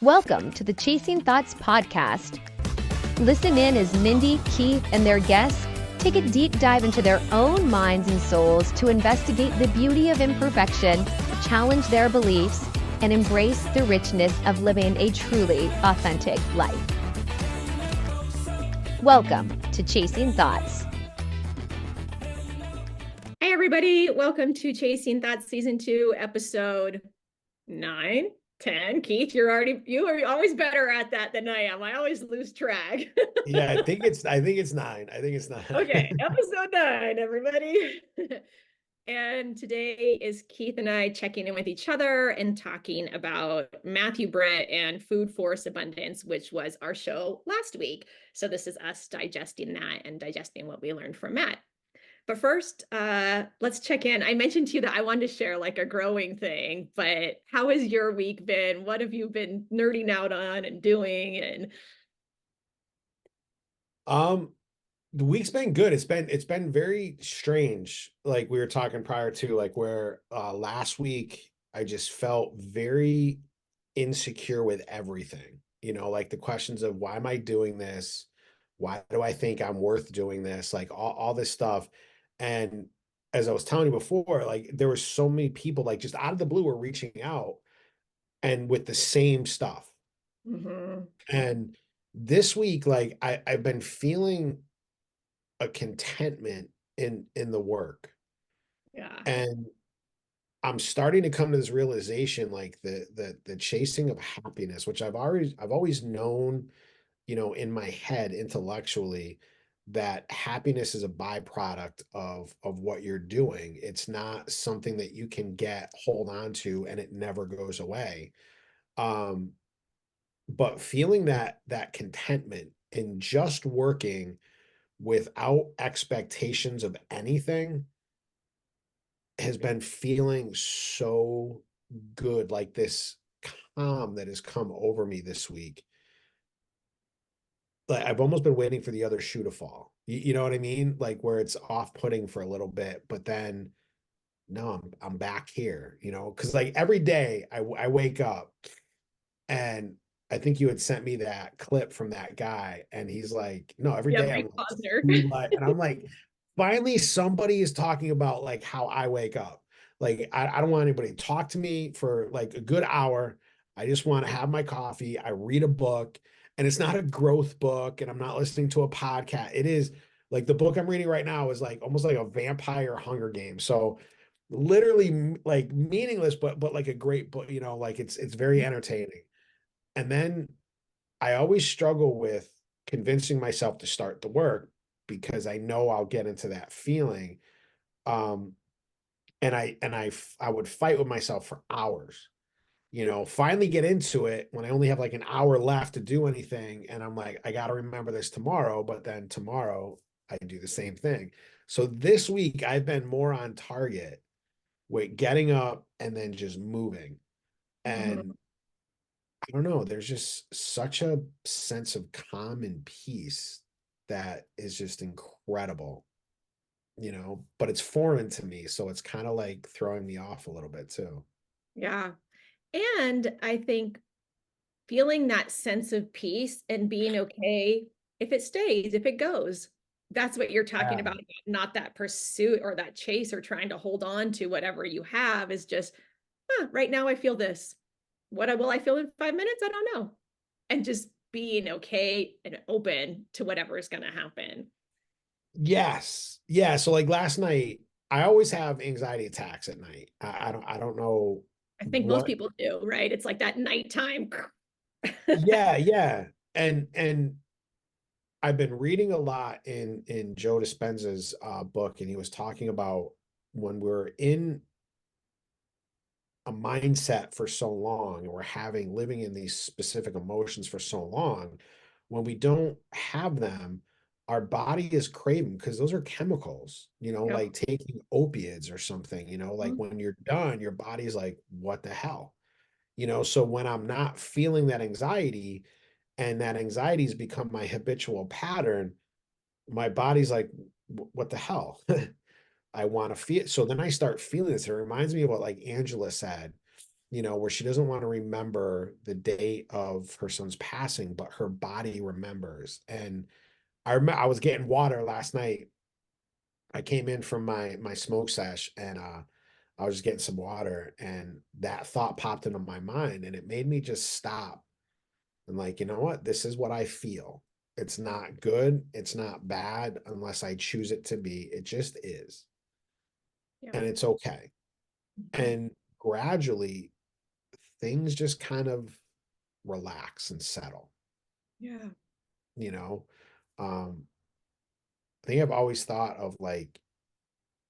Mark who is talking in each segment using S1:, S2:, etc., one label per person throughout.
S1: Welcome to the Chasing Thoughts podcast. Listen in as Mindy, Keith, and their guests take a deep dive into their own minds and souls to investigate the beauty of imperfection, challenge their beliefs, and embrace the richness of living a truly authentic life. Welcome to Chasing Thoughts.
S2: Hey everybody, welcome to Chasing Thoughts Season 2, Episode 9, 10. Keith, you are always better at that than I am. I always lose track.
S3: Yeah, I think it's 9.
S2: Okay, Episode 9, everybody. And today is Keith and I checking in with each other and talking about Mathew Britt and Food Force Abundance, which was our show last week. So this is us digesting that and digesting what we learned from Matt. But first, let's check in. I mentioned to you that I wanted to share like a growing thing, but how has your week been? What have you been nerding out on and doing? And
S3: The week's been good. It's been very strange. Like we were talking prior to, like where last week I just felt very insecure with everything. Like the questions of why am I doing this? Why do I think I'm worth doing this? Like all this stuff. And as I was telling you before, like there were so many people like just out of the blue were reaching out and with the same stuff. And this week, like I've been feeling a contentment in the work.
S2: Yeah.
S3: And I'm starting to come to this realization, like the chasing of happiness, which I've always known, in my head intellectually, that happiness is a byproduct of what you're doing. It's not something that you can hold on to and it never goes away. But feeling that contentment in just working without expectations of anything has been feeling so good, like this calm that has come over me this week. Like I've almost been waiting for the other shoe to fall. You know what I mean? Like where it's off-putting for a little bit, but then no, I'm back here, because like every day I wake up and I think you had sent me that clip from that guy, and he's like, no, every day
S2: Mike
S3: I'm and I'm like, finally somebody is talking about like how I wake up. Like I don't want anybody to talk to me for like a good hour. I just want to have my coffee. I read a book, and it's not a growth book, and I'm not listening to a podcast. It is like the book I'm reading right now is like almost like a vampire Hunger Games. So literally like meaningless, but like a great book, like it's very entertaining. And then I always struggle with convincing myself to start the work because I know I'll get into that feeling. And I would fight with myself for hours, finally get into it when I only have like an hour left to do anything. And I'm like, I got to remember this tomorrow, but then tomorrow I do the same thing. So this week I've been more on target with getting up and then just moving. And I don't know, there's just such a sense of calm and peace that is just incredible, but it's foreign to me. So it's kind of like throwing me off a little bit too.
S2: Yeah. And I think feeling that sense of peace and being okay if it stays, if it goes. That's what you're talking about, not that pursuit or that chase or trying to hold on to whatever you have is just, right now I feel this. What will I feel in 5 minutes? I don't know. And just being okay and open to whatever is going to happen.
S3: Yes. Yeah. So like last night, I always have anxiety attacks at night. I don't know.
S2: I think most people do, right? It's like that nighttime.
S3: Yeah. And I've been reading a lot in Joe Dispenza's book, and he was talking about when we're in a mindset for so long and we're living in these specific emotions for so long, when we don't have them, our body is craving because those are chemicals, like taking opiates or something, like when you're done, your body's like, what the hell? So when I'm not feeling that anxiety and that anxiety has become my habitual pattern, my body's like, what the hell? I want to feel. So then I start feeling this. It reminds me of what like Angela said, where she doesn't want to remember the date of her son's passing, but her body remembers. And I remember I was getting water last night. I came in from my smoke sesh, and I was just getting some water, and that thought popped into my mind, and it made me just stop and like, you know what? This is what I feel. It's not good. It's not bad unless I choose it to be. It just is.
S2: Yeah.
S3: And it's okay. And gradually things just kind of relax and settle,
S2: Yeah.
S3: you know? I think I've always thought of like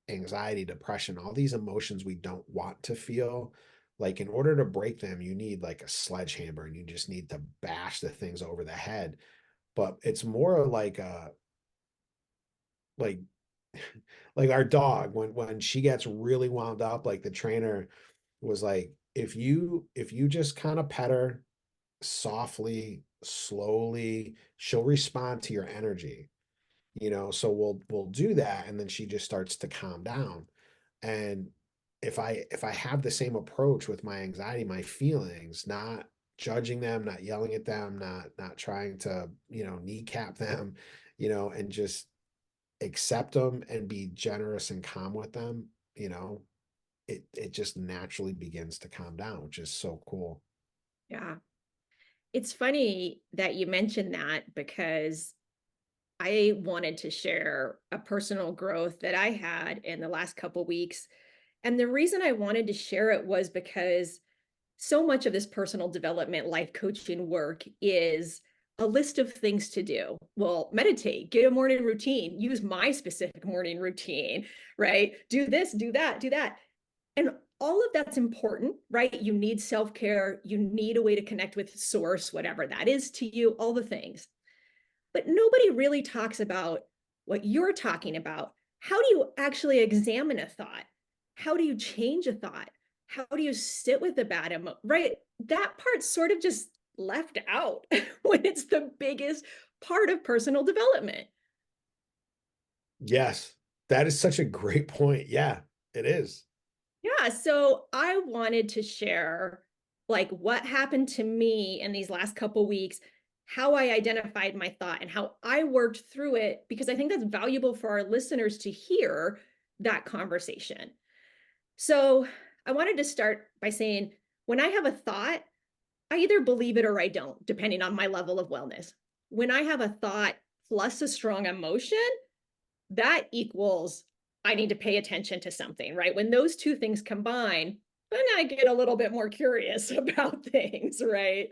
S3: anxiety, depression, all these emotions we don't want to feel. Like in order to break them, you need like a sledgehammer and you just need to bash the things over the head. But it's more like like like our dog when she gets really wound up, like the trainer was like, if you just kind of pet her softly, slowly, she'll respond to your energy. So we'll do that, and then she just starts to calm down. And if I have the same approach with my anxiety, my feelings, not judging them, not yelling at them, not trying to kneecap them, and just accept them and be generous and calm with them, it just naturally begins to calm down, which is so cool.
S2: Yeah. It's funny that you mentioned that because I wanted to share a personal growth that I had in the last couple weeks. And the reason I wanted to share it was because so much of this personal development, life coaching work is a list of things to do. Well, meditate, get a morning routine, use my specific morning routine, right? Do this, do that, do that. And all of that's important, right? You need self-care, you need a way to connect with source, whatever that is to you, all the things. But nobody really talks about what you're talking about. How do you actually examine a thought? How do you change a thought? How do you sit with the bad emotion? Right? That part's sort of just left out when it's the biggest part of personal development.
S3: Yes, that is such a great point. Yeah, it is.
S2: Yeah, so I wanted to share like what happened to me in these last couple weeks, how I identified my thought and how I worked through it, because I think that's valuable for our listeners to hear that conversation. So I wanted to start by saying, when I have a thought, I either believe it or I don't, depending on my level of wellness. When I have a thought plus a strong emotion, that equals I need to pay attention to something, right? When those two things combine, then I get a little bit more curious about things, right?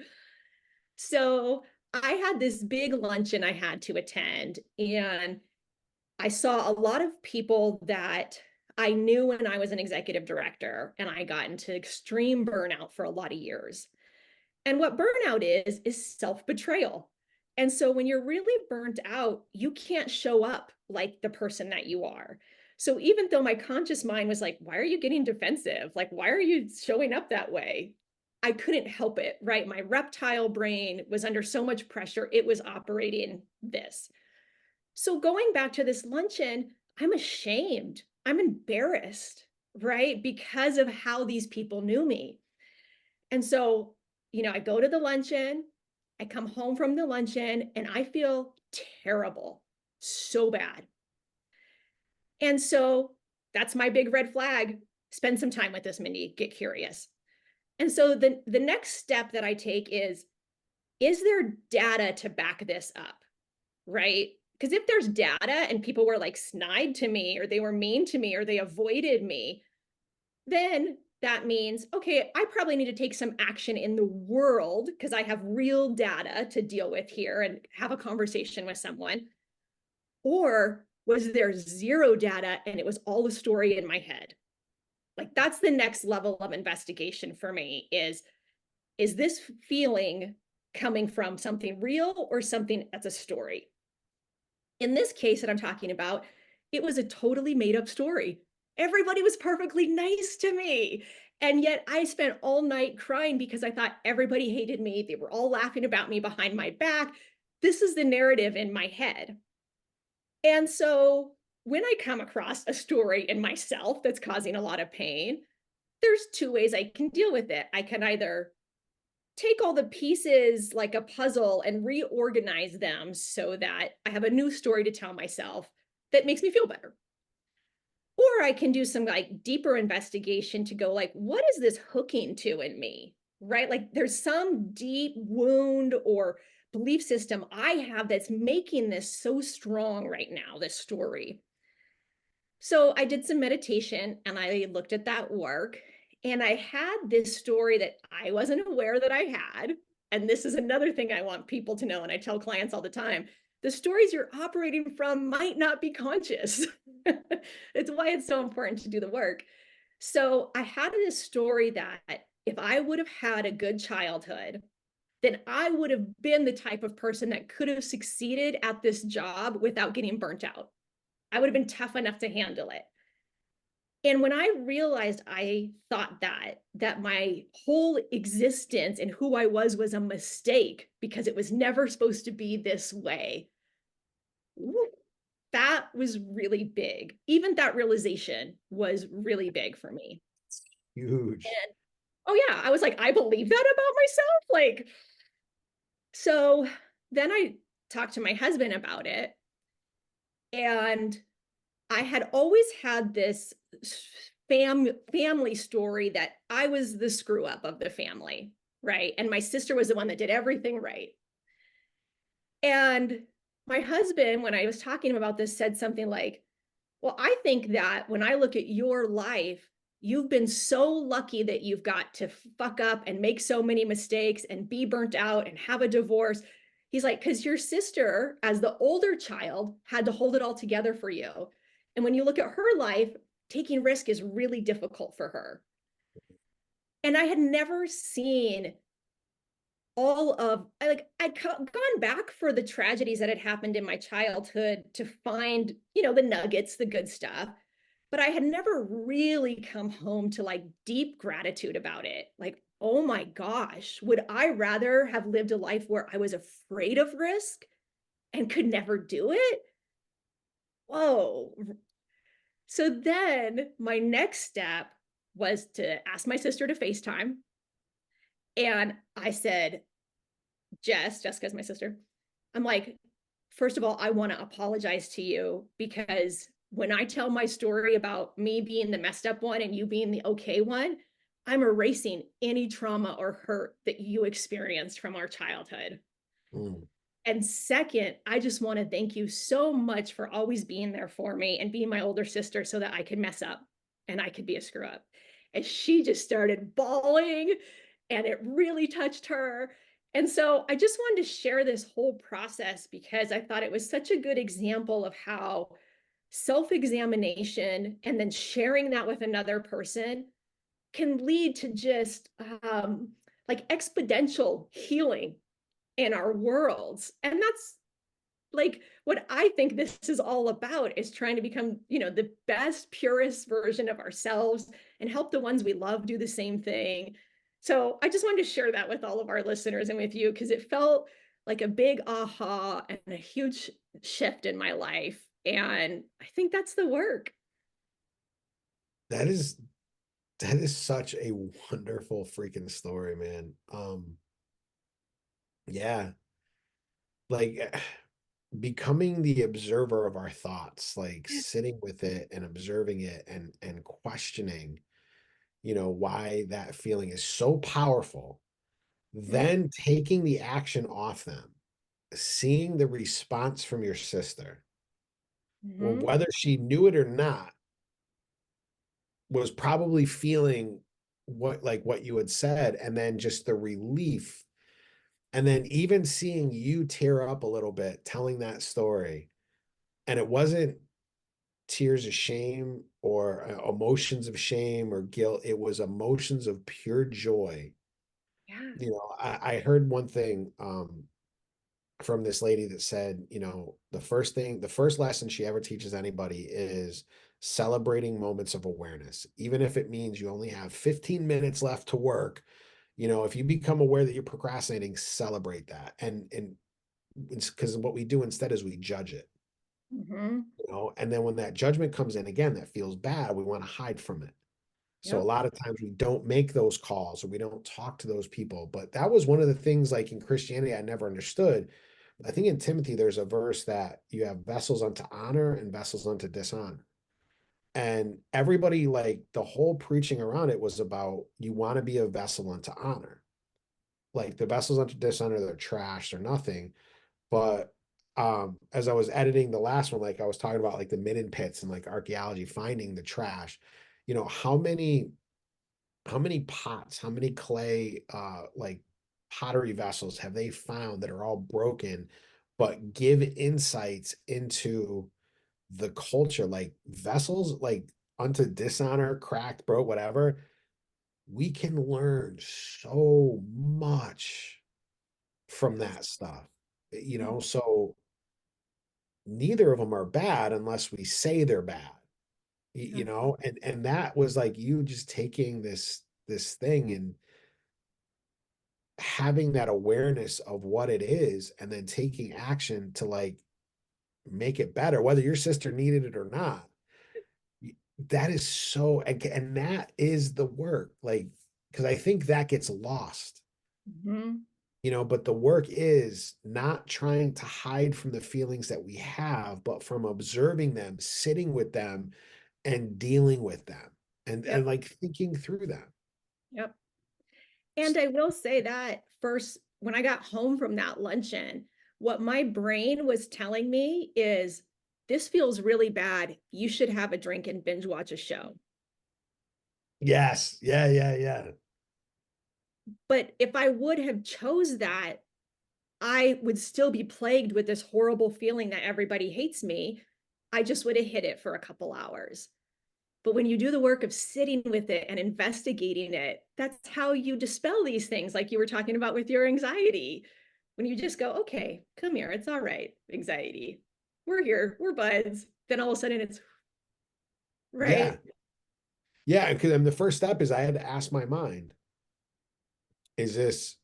S2: So I had this big luncheon I had to attend, and I saw a lot of people that I knew when I was an executive director, and I got into extreme burnout for a lot of years. And what burnout is self-betrayal. And so when you're really burnt out, you can't show up like the person that you are. So even though my conscious mind was like, why are you getting defensive? Like, why are you showing up that way? I couldn't help it, right? My reptile brain was under so much pressure, it was operating this. So going back to this luncheon, I'm ashamed. I'm embarrassed, right? Because of how these people knew me. And so, I go to the luncheon, I come home from the luncheon, and I feel terrible, so bad. And so that's my big red flag. Spend some time with this, Mindy, get curious. And so the next step that I take is there data to back this up, right? Because if there's data and people were like snide to me, or they were mean to me, or they avoided me, then that means, okay, I probably need to take some action in the world because I have real data to deal with here and have a conversation with someone. Or was there zero data and it was all a story in my head? Like that's the next level of investigation for me is this feeling coming from something real or something that's a story? In this case that I'm talking about, it was a totally made up story. Everybody was perfectly nice to me. And yet I spent all night crying because I thought everybody hated me. They were all laughing about me behind my back. This is the narrative in my head. And so when I come across a story in myself that's causing a lot of pain, there's two ways I can deal with it. I can either take all the pieces like a puzzle and reorganize them so that I have a new story to tell myself that makes me feel better. Or I can do some like deeper investigation to go like, what is this hooking to in me? Right? Like there's some deep wound or belief system I have that's making this so strong right now, this story. So I did some meditation and I looked at that work, and I had this story that I wasn't aware that I had. And this is another thing I want people to know. And I tell clients all the time, the stories you're operating from might not be conscious. It's why it's so important to do the work. So I had this story that if I would have had a good childhood, then I would have been the type of person that could have succeeded at this job without getting burnt out. I would have been tough enough to handle it. And when I realized I thought that my whole existence and who I was a mistake because it was never supposed to be this way, that was really big. Even that realization was really big for me.
S3: Huge.
S2: And oh yeah, I was like, I believe that about myself. Like, so then I talked to my husband about it, and I had always had this family story that I was the screw up of the family, right? And my sister was the one that did everything right. And my husband, when I was talking about this, said something like, well, I think that when I look at your life, you've been so lucky that you've got to fuck up and make so many mistakes and be burnt out and have a divorce. He's like, because your sister, as the older child, had to hold it all together for you. And when you look at her life, taking risk is really difficult for her. And I had never seen all of, I'd gone back for the tragedies that had happened in my childhood to find, the nuggets, the good stuff. But I had never really come home to like deep gratitude about it. Like, oh my gosh, would I rather have lived a life where I was afraid of risk and could never do it? Whoa. So then my next step was to ask my sister to FaceTime. And I said, Jessica's my sister. I'm like, first of all, I want to apologize to you, because when I tell my story about me being the messed up one and you being the okay one, I'm erasing any trauma or hurt that you experienced from our childhood. Mm. And second, I just want to thank you so much for always being there for me and being my older sister so that I could mess up and I could be a screw up. And she just started bawling, and it really touched her. And so I just wanted to share this whole process because I thought it was such a good example of how self-examination and then sharing that with another person can lead to just like exponential healing in our worlds. And that's like what I think this is all about, is trying to become, the best, purest version of ourselves and help the ones we love do the same thing. So I just wanted to share that with all of our listeners and with you, because it felt like a big aha and a huge shift in my life. And I think that's the work.
S3: That is such a wonderful freaking story, man. Yeah. Like becoming the observer of our thoughts, like sitting with it and observing it and questioning, why that feeling is so powerful, then taking the action off them, seeing the response from your sister, or whether she knew it or not, was probably feeling what you had said, and then just the relief. And then even seeing you tear up a little bit telling that story, and it wasn't tears of shame or emotions of shame or guilt. It was emotions of pure joy.
S2: Yeah.
S3: I heard one thing from this lady that said, the first lesson she ever teaches anybody is celebrating moments of awareness, even if it means you only have 15 minutes left to work. If you become aware that you're procrastinating, celebrate that. And because what we do instead is we judge it. And then when that judgment comes in again, that feels bad, we want to hide from it. So a
S2: Yep.
S3: lot of times we don't make those calls or we don't talk to those people. But that was one of the things like in Christianity I never understood. I think in Timothy there's a verse that you have vessels unto honor and vessels unto dishonor. And everybody, like the whole preaching around it was about you want to be a vessel unto honor. Like the vessels unto dishonor, they're trash, they're nothing. But as I was editing the last one, like I was talking about like the midden pits and like archaeology finding the trash, you know, how many pots, how many clay like pottery vessels have they found that are all broken, but give insights into the culture, like vessels like unto dishonor, cracked, broke, whatever. We can learn so much from
S2: Yes.
S3: that stuff, so neither of them are bad unless we say they're bad,
S2: Yeah.
S3: and that was like you just taking this thing and having that awareness of what it is and then taking action to like make it better, whether your sister needed it or not. That is so, and that is the work, like, because I think that gets lost,
S2: Mhm.
S3: but the work is not trying to hide from the feelings that we have, but from observing them, sitting with them, and dealing with them, and
S2: Yep.
S3: like thinking through them.
S2: Yep. And I will say that first, when I got home from that luncheon, what my brain was telling me is this feels really bad. You should have a drink and binge watch a show.
S3: Yes. Yeah, yeah, yeah.
S2: But if I would have chose that, I would still be plagued with this horrible feeling that everybody hates me. I just would have hid it for a couple hours. But when you do the work of sitting with it and investigating it, that's how you dispel these things, like you were talking about with your anxiety. When you just go, okay, come here, it's all right, anxiety. We're here, we're buds. Then all of a sudden it's
S3: Yeah.
S2: right.
S3: Yeah, because the first step is I had to ask my mind, is this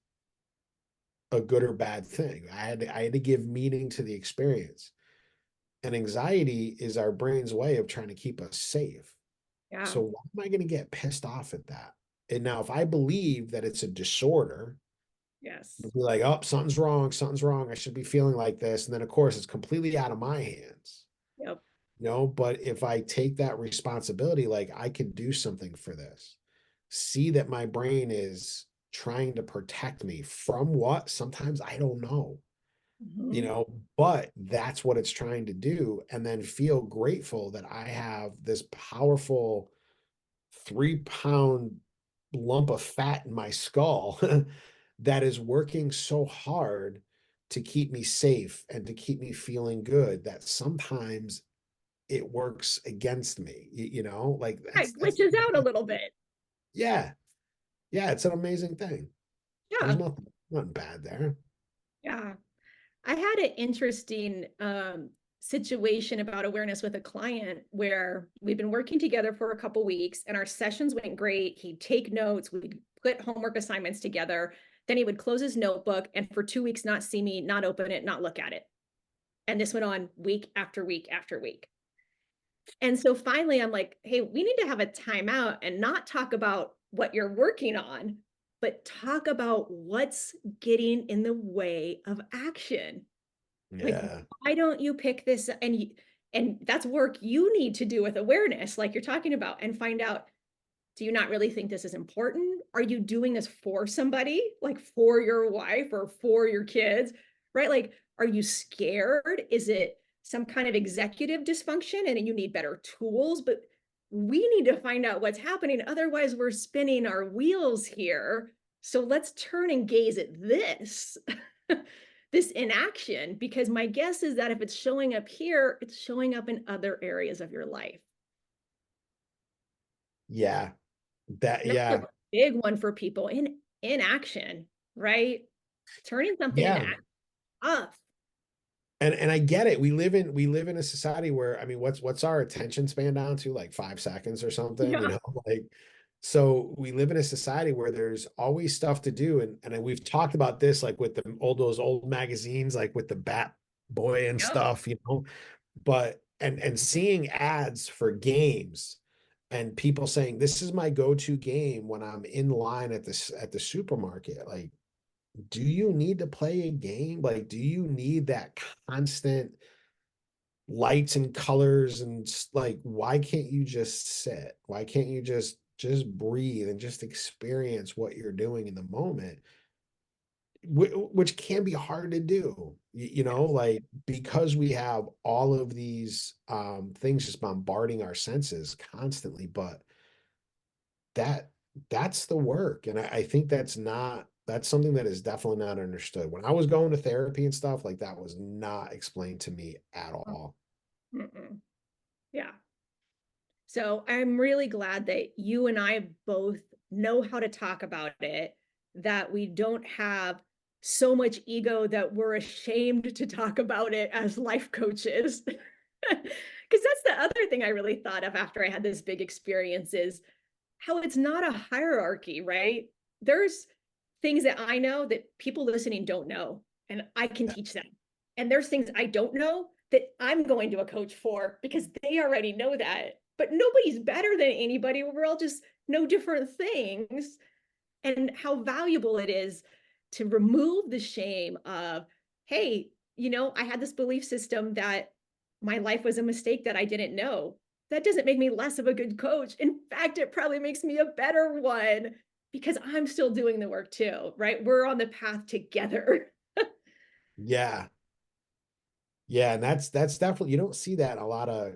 S3: a good or bad thing? I had to give meaning to the experience. And anxiety is our brain's way of trying to keep us safe.
S2: Yeah.
S3: So why am I going to get pissed off at that? And now if I believe that it's a disorder,
S2: Yes.
S3: I'll be like, oh, something's wrong, something's wrong. I should be feeling like this. And then of course it's completely out of my hands.
S2: Yep.
S3: But if I take that responsibility, like I can do something for this, see that my brain is trying to protect me from what? Sometimes I don't know,
S2: Mhm.
S3: but that's what it's trying to do. And then feel grateful that I have this powerful 3 pound lump of fat in my skull that is working so hard to keep me safe and to keep me feeling good that sometimes it works against me, like
S2: Right,
S3: that's
S2: glitches out a little bit.
S3: yeah, yeah, it's an amazing thing. There's
S2: Yeah.
S3: nothing bad there.
S2: Yeah. I had an interesting situation about awareness with a client where we've been working together for a couple weeks and our sessions went great. He'd take notes, we'd put homework assignments together. Then he would close his notebook and for 2 weeks not see me, not open it, not look at it. And this went on week after week after week. And so finally, I'm like, hey, we need to have a timeout and not talk about what you're working on, but talk about what's getting in the way of action. Like,
S3: Yeah,
S2: why don't you pick this? And that's work you need to do with awareness, like you're talking about, and find out, do you not really think this is important? Are you doing this for somebody, like for your wife or for your kids? Right? Like, are you scared? Is it some kind of executive dysfunction and you need better tools? But we need to find out what's happening. Otherwise, we're spinning our wheels here. So let's turn and gaze at this. This inaction, because my guess is that if it's showing up here, it's showing up in other areas of your life.
S3: yeah, that,
S2: And that's
S3: yeah,
S2: a big one for people in action, right? Turning something into
S3: yeah.
S2: action. Tough.
S3: And I get it. We live in a society where, I mean, what's our attention span down to, like 5 seconds or something,
S2: Yeah.
S3: like, so we live in a society where there's always stuff to do. And we've talked about this, like with those old magazines, like with the Bat Boy and
S2: Yep.
S3: stuff, but and seeing ads for games and people saying this is my go-to game when I'm in line at the supermarket. Like, do you need to play a game? Like, do you need that constant lights and colors and like, why can't you just sit? Why can't you just breathe and just experience what you're doing in the moment? Which can be hard to do, you know, like, because we have all of these things just bombarding our senses constantly. But that that's the work. And I think that's something that is definitely not understood. When I was going to therapy and stuff, like, that was not explained to me at all.
S2: Mm-mm. Yeah. So I'm really glad that you and I both know how to talk about it, that we don't have so much ego that we're ashamed to talk about it as life coaches. Because that's the other thing I really thought of after I had this big experience is how it's not a hierarchy, right? There's things that I know that people listening don't know, and I can
S3: Yeah.
S2: teach them. And there's things I don't know that I'm going to a coach for because they already know that. But nobody's better than anybody. We're all just know different things. And how valuable it is to remove the shame of, hey, I had this belief system that my life was a mistake that I didn't know. That doesn't make me less of a good coach. In fact, it probably makes me a better one because I'm still doing the work too, right? We're on the path together.
S3: Yeah. Yeah. And that's definitely, you don't see that in a lot of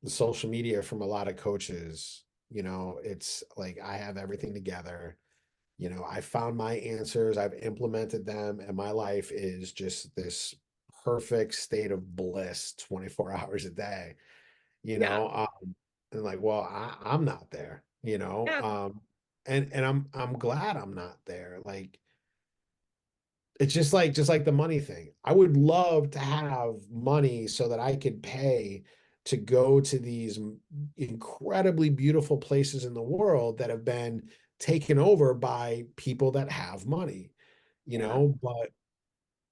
S3: the social media from a lot of coaches. You know, it's like, I have everything together. You know, I found my answers, I've implemented them, and my life is just this perfect state of bliss 24 hours a day, you
S2: Yeah.
S3: know. And like, well, I'm not there, you know.
S2: Yeah.
S3: And I'm glad I'm not there. Like, it's just like the money thing. I would love to have money so that I could pay to go to these incredibly beautiful places in the world that have been taken over by people that have money, you
S2: Yeah.
S3: know. But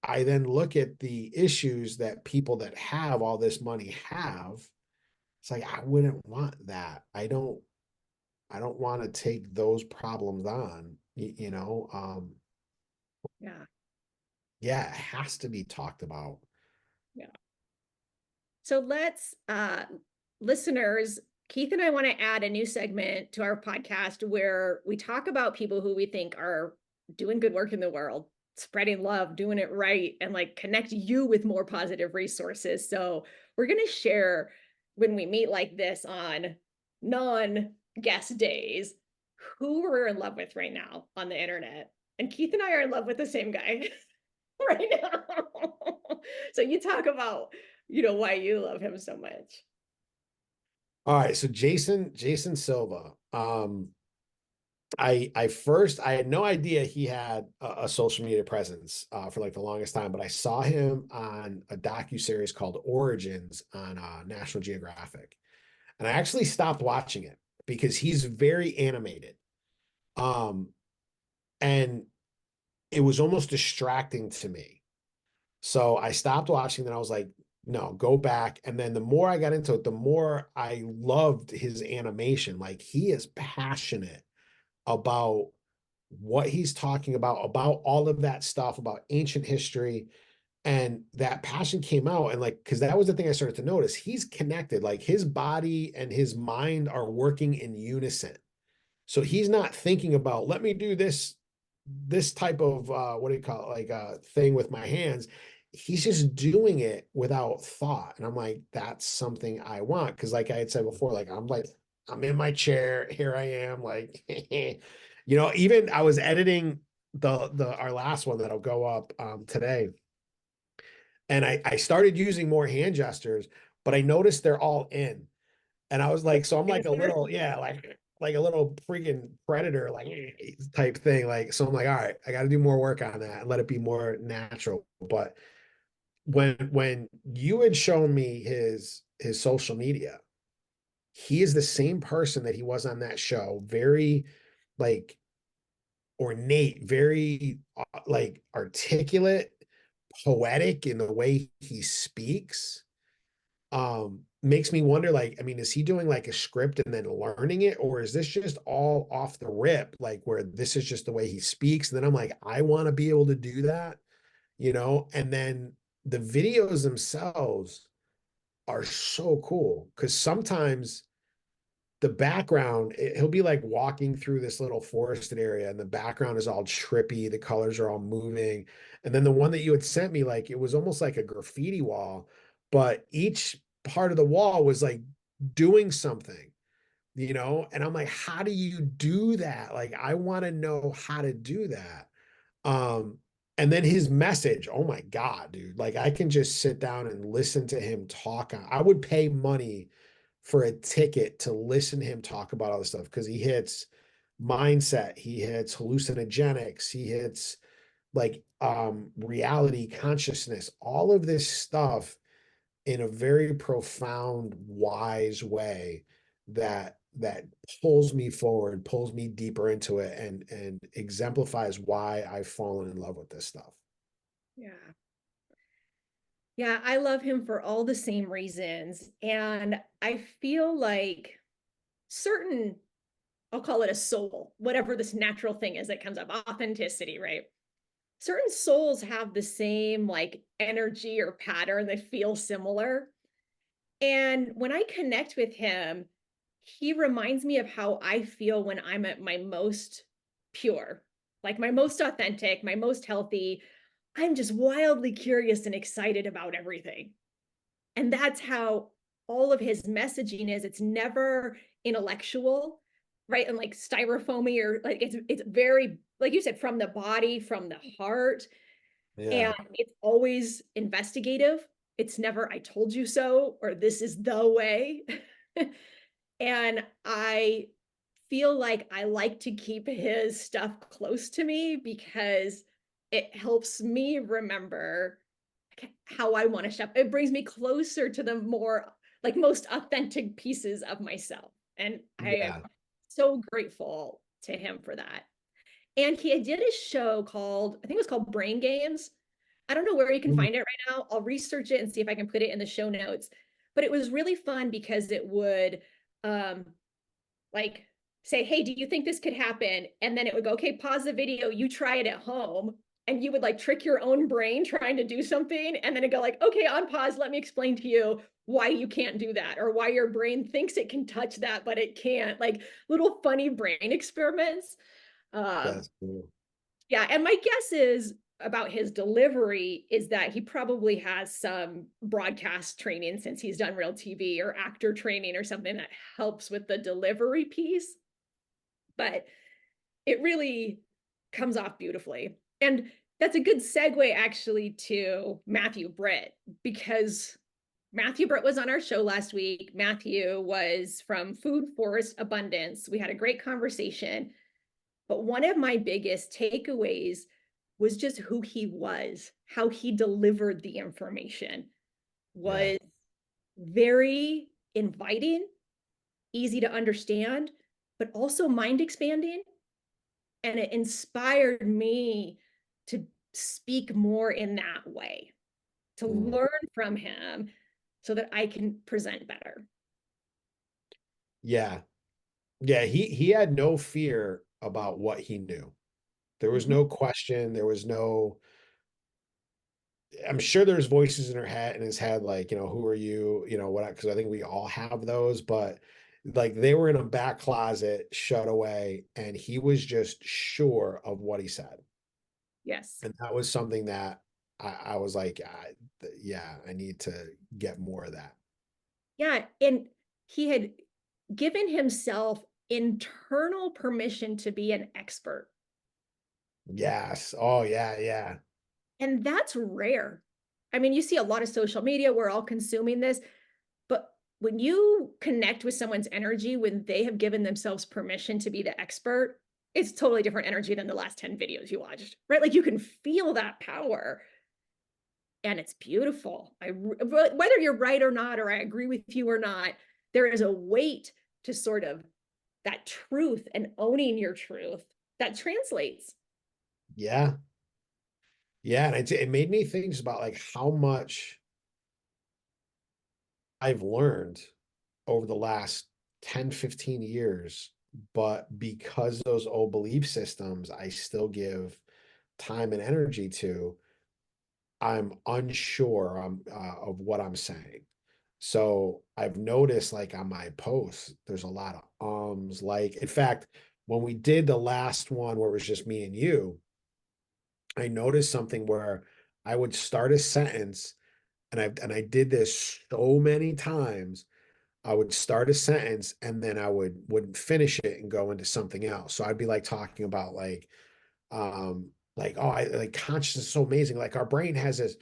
S3: I then look at the issues that people that have all this money have. It's like, I wouldn't want that. I don't want to take those problems on, you know.
S2: Yeah.
S3: Yeah, it has to be talked about.
S2: Yeah. So listeners, Keith and I want to add a new segment to our podcast where we talk about people who we think are doing good work in the world, spreading love, doing it right, and like connect you with more positive resources. So we're going to share when we meet like this on non-guest days, who we're in love with right now on the internet. And Keith and I are in love with the same guy right now. So you talk about why you love him so much.
S3: All right, so Jason Silva. I had no idea he had a social media presence for like the longest time, but I saw him on a docuseries called Origins on National Geographic, and I actually stopped watching it because he's very animated, and it was almost distracting to me. So I stopped watching. Then I was like, no, go back. And then the more I got into it, the more I loved his animation. Like, he is passionate about what he's talking about all of that stuff, about ancient history. And that passion came out. And like, because that was the thing I started to notice. He's connected, like his body and his mind are working in unison. So he's not thinking about, let me do this type of what do you call it, like thing with my hands. He's just doing it without thought. And I'm like, that's something I want. Cause like I had said before, like, I'm in my chair, here I am, like, you know. Even I was editing the our last one that'll go up today. And I started using more hand gestures, but I noticed they're all in. And I was like, so I'm like a little, yeah, like a little freaking predator, like type thing. Like, so I'm like, all right, I got to do more work on that and let it be more natural. But when you had shown me his social media, he is the same person that he was on that show. Very like ornate, very like articulate, poetic in the way he speaks. makes me wonder, like, I mean, is he doing like a script and then learning it, or is this just all off the rip, like where this is just the way he speaks? And then I'm like, I want to be able to do that, and then the videos themselves are so cool because sometimes the background, he'll be like walking through this little forested area and the background is all trippy, the colors are all moving. And then the one that you had sent me, like it was almost like a graffiti wall, but each part of the wall was like doing something, and I'm like, how do you do that? Like I want to know how to do that. um and then his message, oh my God, dude, like I can just sit down and listen to him talk. I would pay money for a ticket to listen to him talk about all this stuff because he hits mindset, he hits hallucinogenics, he hits like reality consciousness, all of this stuff in a very profound, wise way that pulls me forward, pulls me deeper into it, and exemplifies why I've fallen in love with this stuff.
S2: Yeah. Yeah, I love him for all the same reasons. And I feel like certain, I'll call it a soul, whatever this natural thing is that comes up, authenticity, right? Certain souls have the same like energy or pattern, they feel similar. And when I connect with him, he reminds me of how I feel when I'm at my most pure, like my most authentic, my most healthy. I'm just wildly curious and excited about everything. And that's how all of his messaging is. It's never intellectual, right? And like styrofoamy, or like it's very, like you said, from the body, from the heart.
S3: Yeah.
S2: And it's always investigative. It's never I told you so or this is the way. And I feel like I like to keep his stuff close to me because it helps me remember how I want to shop. It brings me closer to the more like most authentic pieces of myself. And I am
S3: Yeah.
S2: so grateful to him for that. And he did a show called, I think it was called Brain Games. I don't know where you can
S3: Mm.
S2: find it right now. I'll research it and see if I can put it in the show notes. But it was really fun because it would um like say, hey, do you think this could happen? And then it would go, okay, pause the video, you try it at home. And you would like trick your own brain trying to do something. And then it go like, okay, on pause, let me explain to you why you can't do that or why your brain thinks it can touch that, but it can't. Like little funny brain experiments.
S3: That's cool.
S2: Yeah, and my guess is about his delivery is that he probably has some broadcast training since he's done real TV or actor training or something that helps with the delivery piece. But it really comes off beautifully. And that's a good segue actually to Mathew Britt, because Mathew Britt was on our show last week. Mathew was from Food Forest Abundance. We had a great conversation. But one of my biggest takeaways was just who he was, how he delivered the information
S3: Yeah.
S2: was very inviting, easy to understand, but also mind expanding. And it inspired me to speak more in that way, to
S3: Mm.
S2: learn from him so that I can present better.
S3: Yeah. Yeah, he had no fear about what he knew. There was
S2: Mhm.
S3: no question. There was no. I'm sure there's voices in his head, like, who are you? What? Because I think we all have those, but like they were in a back closet, shut away, and he was just sure of what he said,
S2: Yes.
S3: and that was something that I was like, yeah, I need to get more of that.
S2: Yeah. And he had given himself internal permission to be an expert.
S3: Yes. Oh yeah, yeah,
S2: And that's rare. I mean, you see a lot of social media, we're all consuming this, but when you connect with someone's energy, when they have given themselves permission to be the expert, it's totally different energy than the last 10 videos you watched, right? Like you can feel that power and it's beautiful. Whether you're right or not, or I agree with you or not, there is a weight to sort of that truth and owning your truth that translates.
S3: yeah, yeah, and it made me think just about like how much I've learned over the last 10, 15 years, but because those old belief systems I still give time and energy to, I'm unsure of what I'm saying. So I've noticed like on my posts, there's a lot of like, in fact, when we did the last one where it was just me and you, I noticed something where I would start a sentence, and I did this so many times. I would start a sentence and then I wouldn't finish it and go into something else. So I'd be like talking about oh, I like consciousness is so amazing. Like our brain has this,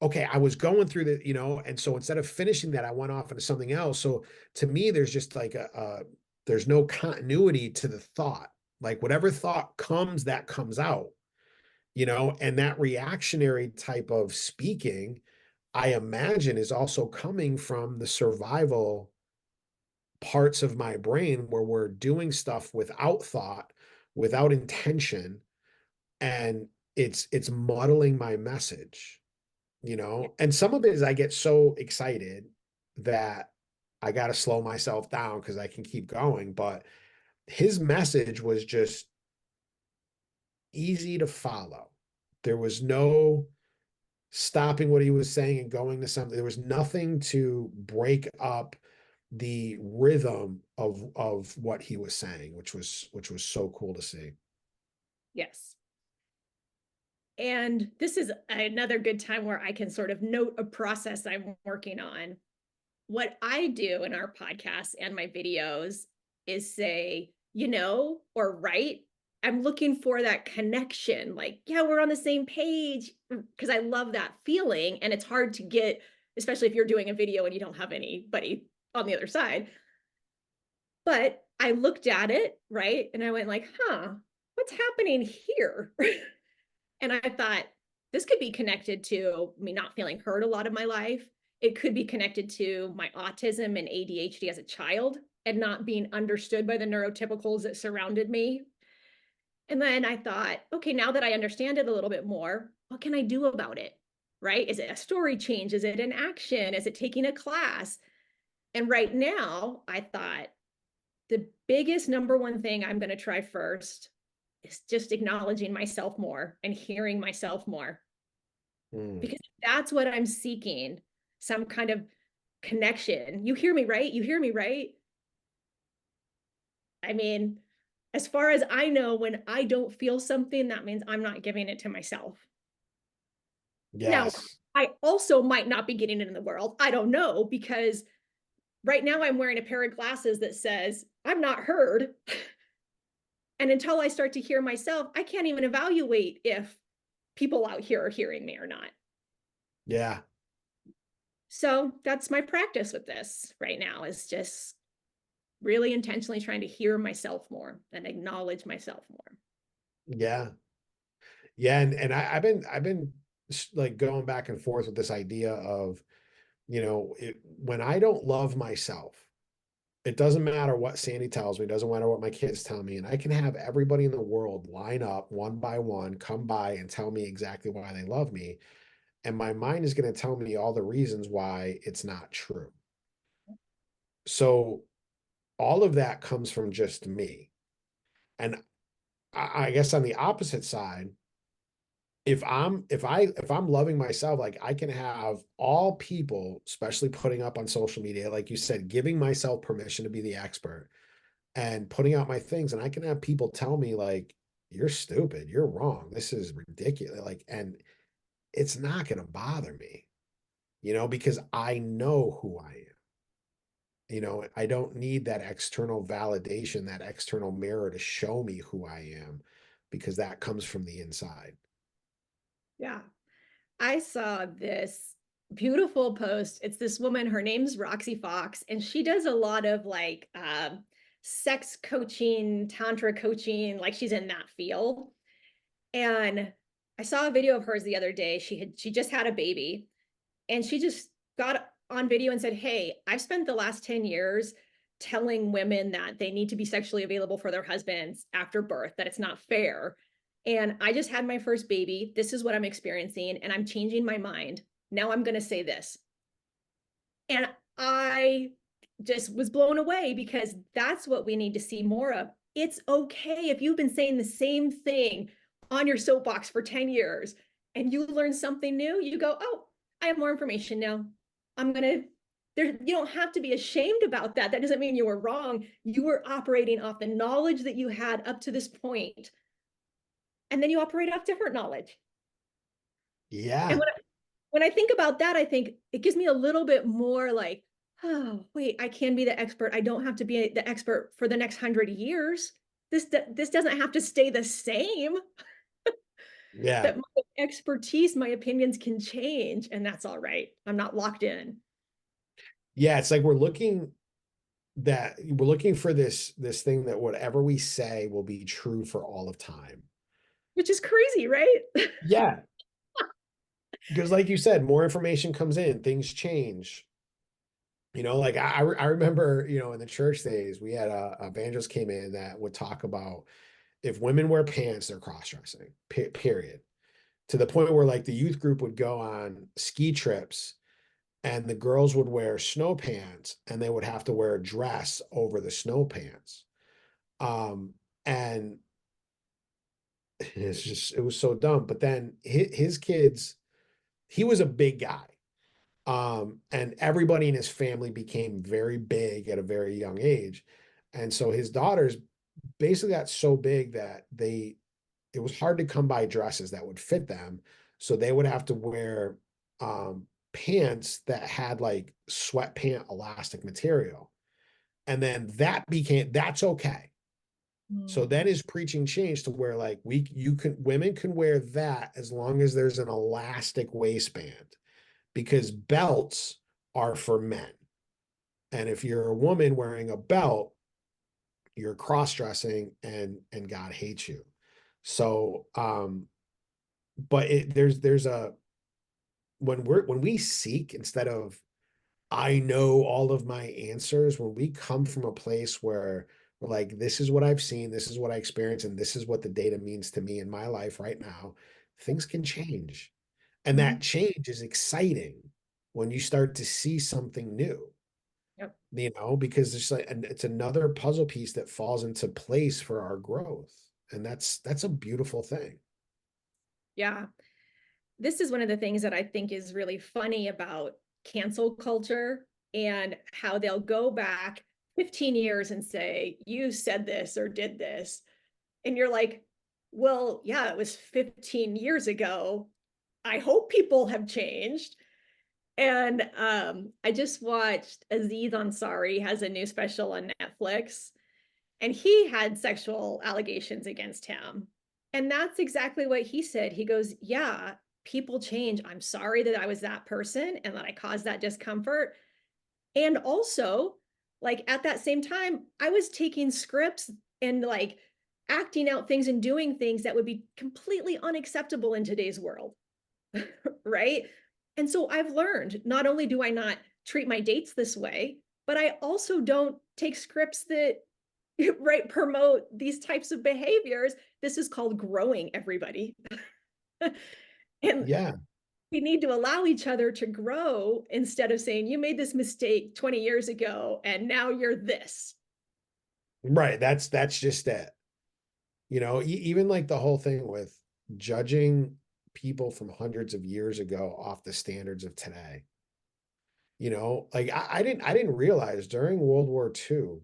S3: okay, I was going through the, and so instead of finishing that, I went off into something else. So to me, there's just like there's no continuity to the thought. Like whatever thought comes, that comes out, and that reactionary type of speaking, I imagine is also coming from the survival parts of my brain where we're doing stuff without thought, without intention, and it's muddling my message, and some of it is I get so excited that I got to slow myself down because I can keep going. But his message was just easy to follow. There was no stopping what he was saying and going to something. There was nothing to break up the rhythm of what he was saying, which was so cool to see.
S2: Yes. And this is another good time where I can sort of note a process I'm working on. What I do in our podcasts and my videos is say, or write. I'm looking for that connection. Like, yeah, we're on the same page, because I love that feeling. And it's hard to get, especially if you're doing a video and you don't have anybody on the other side. But I looked at it, right? And I went like, what's happening here? And I thought, this could be connected to me not feeling heard a lot of my life. It could be connected to my autism and ADHD as a child and not being understood by the neurotypicals that surrounded me. And then I thought, okay, now that I understand it a little bit more, what can I do about it? Right? Is it a story change? Is it an action? Is it taking a class? And right now, I thought the biggest number one thing I'm going to try first is just acknowledging myself more and hearing myself more. Because that's what I'm seeking, some kind of connection. You hear me, right? You hear me, right? I mean, as far as I know, when I don't feel something, that means I'm not giving it to myself. Now,
S3: Yes.
S2: I also might not be getting it in the world. I don't know, because right now I'm wearing a pair of glasses that says, I'm not heard. And until I start to hear myself, I can't even evaluate if people out here are hearing me or not.
S3: Yeah.
S2: So that's my practice with this right now, is just really intentionally trying to hear myself more and acknowledge myself more.
S3: Yeah. Yeah. And I've been like going back and forth with this idea of, when I don't love myself, it doesn't matter what Sandy tells me, it doesn't matter what my kids tell me. And I can have everybody in the world line up one by one, come by and tell me exactly why they love me. And my mind is going to tell me all the reasons why it's not true. So all of that comes from just me. And I guess on the opposite side, if I'm loving myself, like I can have all people, especially putting up on social media, like you said, giving myself permission to be the expert and putting out my things, and I can have people tell me like, you're stupid, you're wrong, this is ridiculous, like, and it's not going to bother me, because I know who I am. I don't need that external validation, that external mirror to show me who I am, because that comes from the inside.
S2: Yeah. I saw this beautiful post. It's this woman, her name's Roxy Fox, and she does a lot of like sex coaching, tantra coaching, like she's in that field. And I saw a video of hers the other day. She just had a baby, and she just got on video and said, "Hey, I've spent the last 10 years telling women that they need to be sexually available for their husbands after birth, that it's not fair. And I just had my first baby. This is what I'm experiencing, and I'm changing my mind. Now I'm going to say this." And I just was blown away, because that's what we need to see more of. It's okay if you've been saying the same thing on your soapbox for 10 years and you learn something new, you go, oh, I have more information now. You don't have to be ashamed about that. That doesn't mean you were wrong. You were operating off the knowledge that you had up to this point, and then you operate off different knowledge.
S3: Yeah.
S2: And when I think about that, I think it gives me a little bit more like, oh, wait, I can be the expert. I don't have to be the expert for the next 100 years. This doesn't have to stay the same.
S3: Yeah.
S2: That my expertise, my opinions can change, and that's all right. I'm not locked in.
S3: Yeah. It's like we're looking for this thing that whatever we say will be true for all of time.
S2: Which is crazy, right?
S3: Yeah. Because like you said, more information comes in, things change. Like I remember, in the church days, we had a evangelist came in that would talk about if women wear pants, they're cross-dressing, period. To the point where like the youth group would go on ski trips and the girls would wear snow pants and they would have to wear a dress over the snow pants. And it was so dumb. But then his kids, he was a big guy. And everybody in his family became very big at a very young age. And so his daughters basically got so big that it was hard to come by dresses that would fit them. So they would have to wear pants that had like sweatpant elastic material. And then that's okay. So then his preaching changed to where like women can wear that as long as there's an elastic waistband, because belts are for men. And if you're a woman wearing a belt, you're cross-dressing and God hates you. So but there's a when we seek, instead of I know all of my answers, when we come from a place where we're like, this is what I've seen, this is what I experienced, and this is what the data means to me in my life right now, things can change. And that change is exciting when you start to see something new.
S2: Yep.
S3: Because it's another puzzle piece that falls into place for our growth. And that's a beautiful thing.
S2: Yeah. This is one of the things that I think is really funny about cancel culture, and how they'll go back 15 years and say, you said this or did this. And you're like, well, yeah, it was 15 years ago. I hope people have changed. And I just watched Aziz Ansari has a new special on Netflix, and he had sexual allegations against him. And that's exactly what he said. He goes, yeah, people change. I'm sorry that I was that person and that I caused that discomfort. And also, like at that same time, I was taking scripts and like acting out things and doing things that would be completely unacceptable in today's world. Right. And so I've learned, not only do I not treat my dates this way, but I also don't take scripts that right promote these types of behaviors. This is called growing, everybody. And
S3: Yeah.
S2: we need to allow each other to grow, instead of saying you made this mistake 20 years ago and now you're this.
S3: Right. That's just it. Even like the whole thing with judging people from hundreds of years ago off the standards of today. Like I didn't realize during World War II,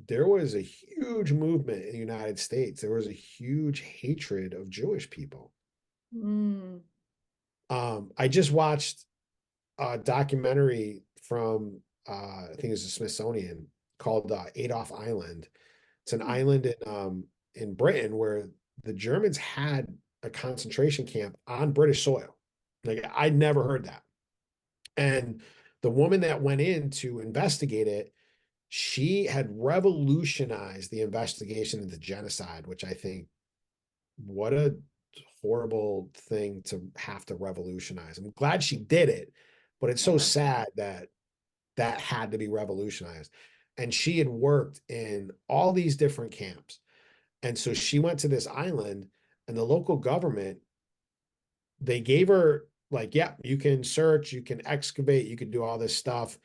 S3: there was a huge movement in the United States. There was a huge hatred of Jewish people. I just watched a documentary from I think it's the Smithsonian, called Adolf Island. It's an island in Britain where the Germans had a concentration camp on British soil. Like I'd never heard that. And the woman that went in to investigate it, she had revolutionized the investigation into genocide, which I think, what a horrible thing to have to revolutionize. I'm glad she did it, but it's so sad that that had to be revolutionized. And she had worked in all these different camps. And so she went to this island, and the local government, they gave her like, yeah, you can search, you can excavate, you can do all this stuff.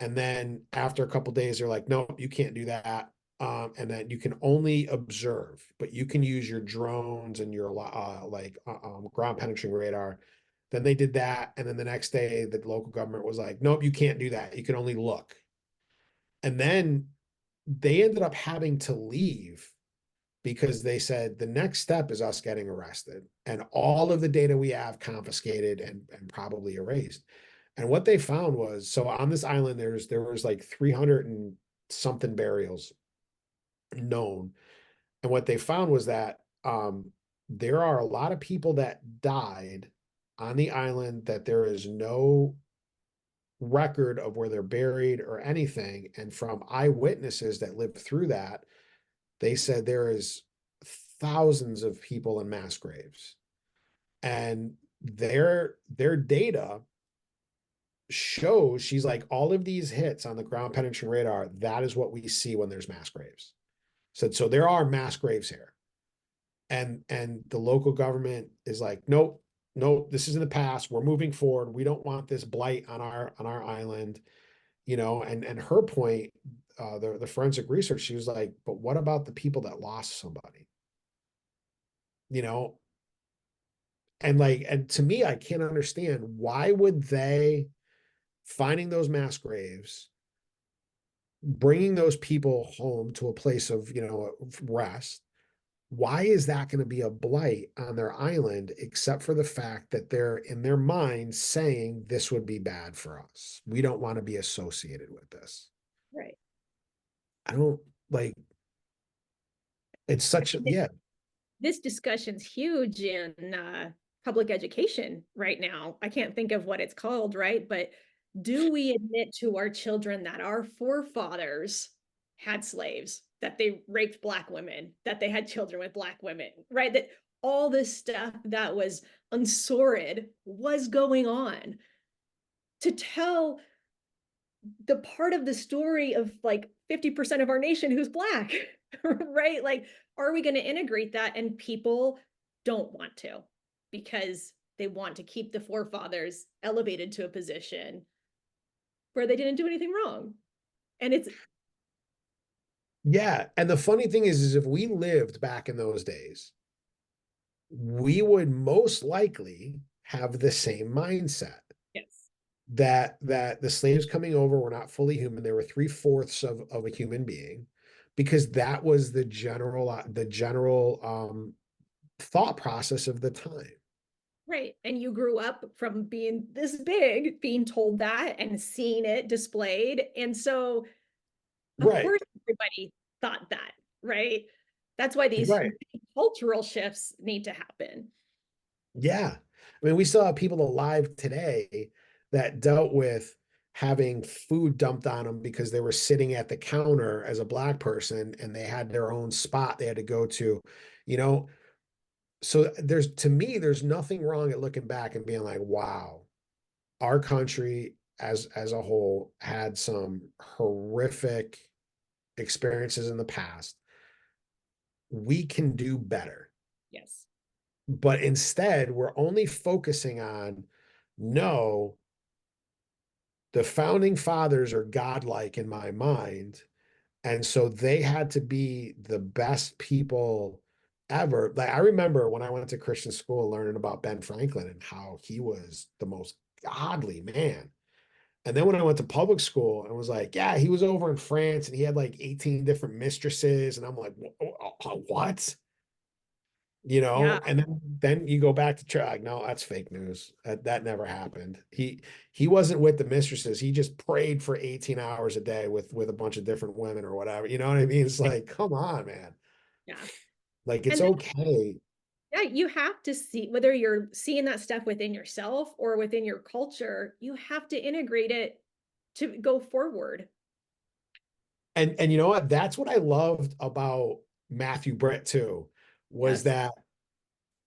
S3: And then after a couple days, they're like, nope, you can't do that. And then you can only observe, but you can use your drones and your ground penetrating radar. Then they did that. And then the next day, the local government was like, nope, you can't do that. You can only look. And then they ended up having to leave because they said the next step is us getting arrested and all of the data we have confiscated and probably erased. And what they found was, so on this island, there was like 300 and something burials known. And what they found was that there are a lot of people that died on the island that there is no record of where they're buried or anything. And from eyewitnesses that lived through that, they said there is thousands of people in mass graves. And their data shows, she's like, all of these hits on the ground penetrating radar, that is what we see when there's mass graves. So there are mass graves here. And the local government is like, nope, nope, this is in the past. We're moving forward. We don't want this blight on our island, and her point, the forensic research, she was like, but what about the people that lost somebody? You know, and to me, I can't understand, why would they, finding those mass graves, bringing those people home to a place of, rest, why is that going to be a blight on their island, except for the fact that they're in their minds saying this would be bad for us. We don't want to be associated with this.
S2: Right.
S3: I don't like, it's such a, yeah.
S2: This discussion's huge in public education right now. I can't think of what it's called, right? But do we admit to our children that our forefathers had slaves, that they raped Black women, that they had children with Black women, right? That all this stuff that was unsorted was going on. To tell the part of the story of like 50% of our nation who's Black, right? Like, are we going to integrate that? And people don't want to, because they want to keep the forefathers elevated to a position where they didn't do anything wrong. And it's,
S3: yeah. And the funny thing is if we lived back in those days, we would most likely have the same mindset.
S2: yes,
S3: That the slaves coming over were not fully human. They were 3/4 of a human being, because that was the general thought process of the time.
S2: right. And you grew up from being this big, being told that and seeing it displayed. And so, of
S3: Right.
S2: course, everybody thought that, right? That's why these
S3: Right.
S2: cultural shifts need to happen.
S3: Yeah. I mean, we still have people alive today that dealt with having food dumped on them because they were sitting at the counter as a Black person and they had their own spot they had to go to, you know. So to me, there's nothing wrong at looking back and being like, wow, our country as a whole had some horrific experiences in the past. We can do better.
S2: Yes.
S3: But instead, we're only focusing on, no, the founding fathers are godlike in my mind. And so they had to be the best people ever. Like, I remember when I went to Christian school learning about Ben Franklin and how he was the most godly man. And then when I went to public school and was like, yeah, he was over in France and he had like 18 different mistresses. And I'm like, what?
S2: Yeah.
S3: And then you go back to track. No, that's fake news. That never happened. He wasn't with the mistresses. He just prayed for 18 hours a day with a bunch of different women or whatever. You know what I mean? It's like, come on, man.
S2: Yeah.
S3: Like, it's
S2: And then,
S3: okay.
S2: yeah, you have to see, whether you're seeing that stuff within yourself or within your culture, you have to integrate it to go forward.
S3: And you know what? That's what I loved about Mathew Britt too, was
S2: Yes.
S3: that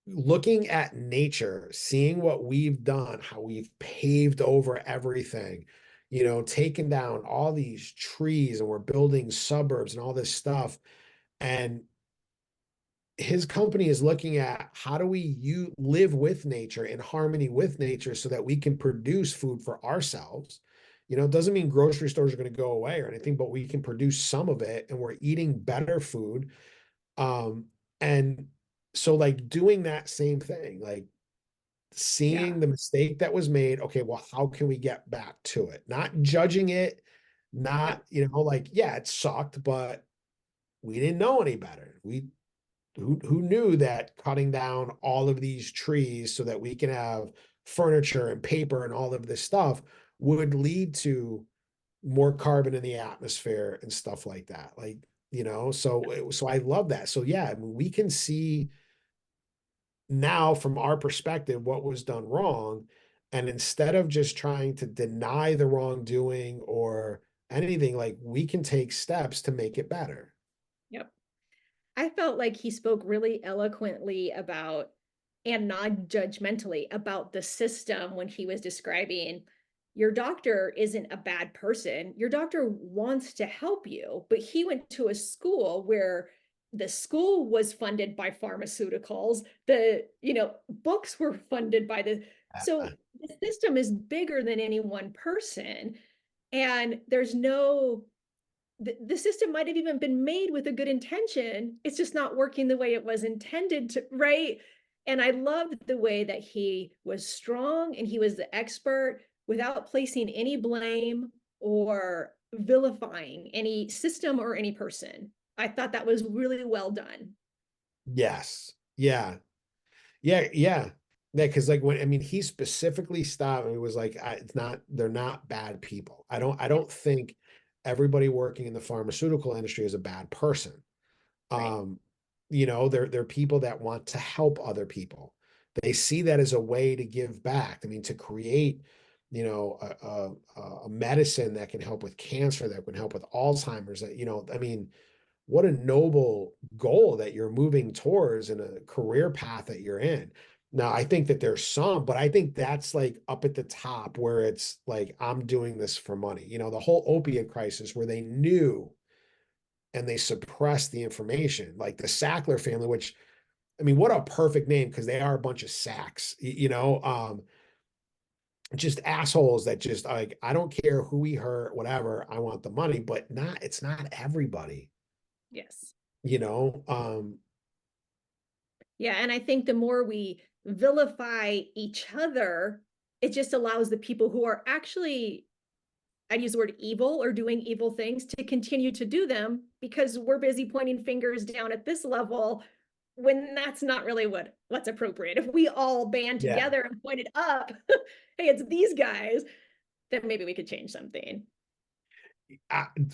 S3: looking at nature, seeing what we've done, how we've paved over everything, taken down all these trees and we're building suburbs and all this stuff. And his company is looking at, how do we live with nature, in harmony with nature, so that we can produce food for ourselves, it doesn't mean grocery stores are going to go away or anything, but we can produce some of it and we're eating better food. And so like doing that same thing, like seeing the mistake that was made. Okay, well, how can we get back to it? Not judging it, not, like, yeah, it sucked, but we didn't know any better. Who knew that cutting down all of these trees so that we can have furniture and paper and all of this stuff would lead to more carbon in the atmosphere and stuff like that. Like, so I love that. So yeah, I mean, we can see now from our perspective what was done wrong. And instead of just trying to deny the wrongdoing or anything, like we can take steps to make it better.
S2: Yep. I felt like he spoke really eloquently about and non-judgmentally about the system when he was describing your doctor isn't a bad person. Your doctor wants to help you, but he went to a school where the school was funded by pharmaceuticals. The, books were funded by so the system is bigger than any one person. And there's no, the system might have even been made with a good intention. It's just not working the way it was intended to, right? And I loved the way that he was strong and he was the expert without placing any blame or vilifying any system or any person. I thought that was really well done.
S3: Yes. Yeah. Yeah. Yeah. Yeah. Cause like he specifically stopped and it was like, they're not bad people. I don't think everybody working in the pharmaceutical industry is a bad person.
S2: Right.
S3: They're people that want to help other people. They see that as a way to give back. I mean, to create, a medicine that can help with cancer, that can help with Alzheimer's, what a noble goal that you're moving towards in a career path that you're in. Now, I think that there's some, but I think that's like up at the top where it's like, I'm doing this for money. The whole opiate crisis where they knew and they suppressed the information, like the Sackler family, which, what a perfect name because they are a bunch of sacks, just assholes that just like, I don't care who we hurt, whatever, I want the money, but it's not everybody,
S2: Yes.
S3: you know? Um,
S2: Yeah. And I think the more we vilify each other, it just allows the people who are actually, I'd use the word evil or doing evil things to continue to do them because we're busy pointing fingers down at this level when that's not really what's appropriate. If we all band
S3: yeah.
S2: together and pointed up, hey, it's these guys, then maybe we could change something.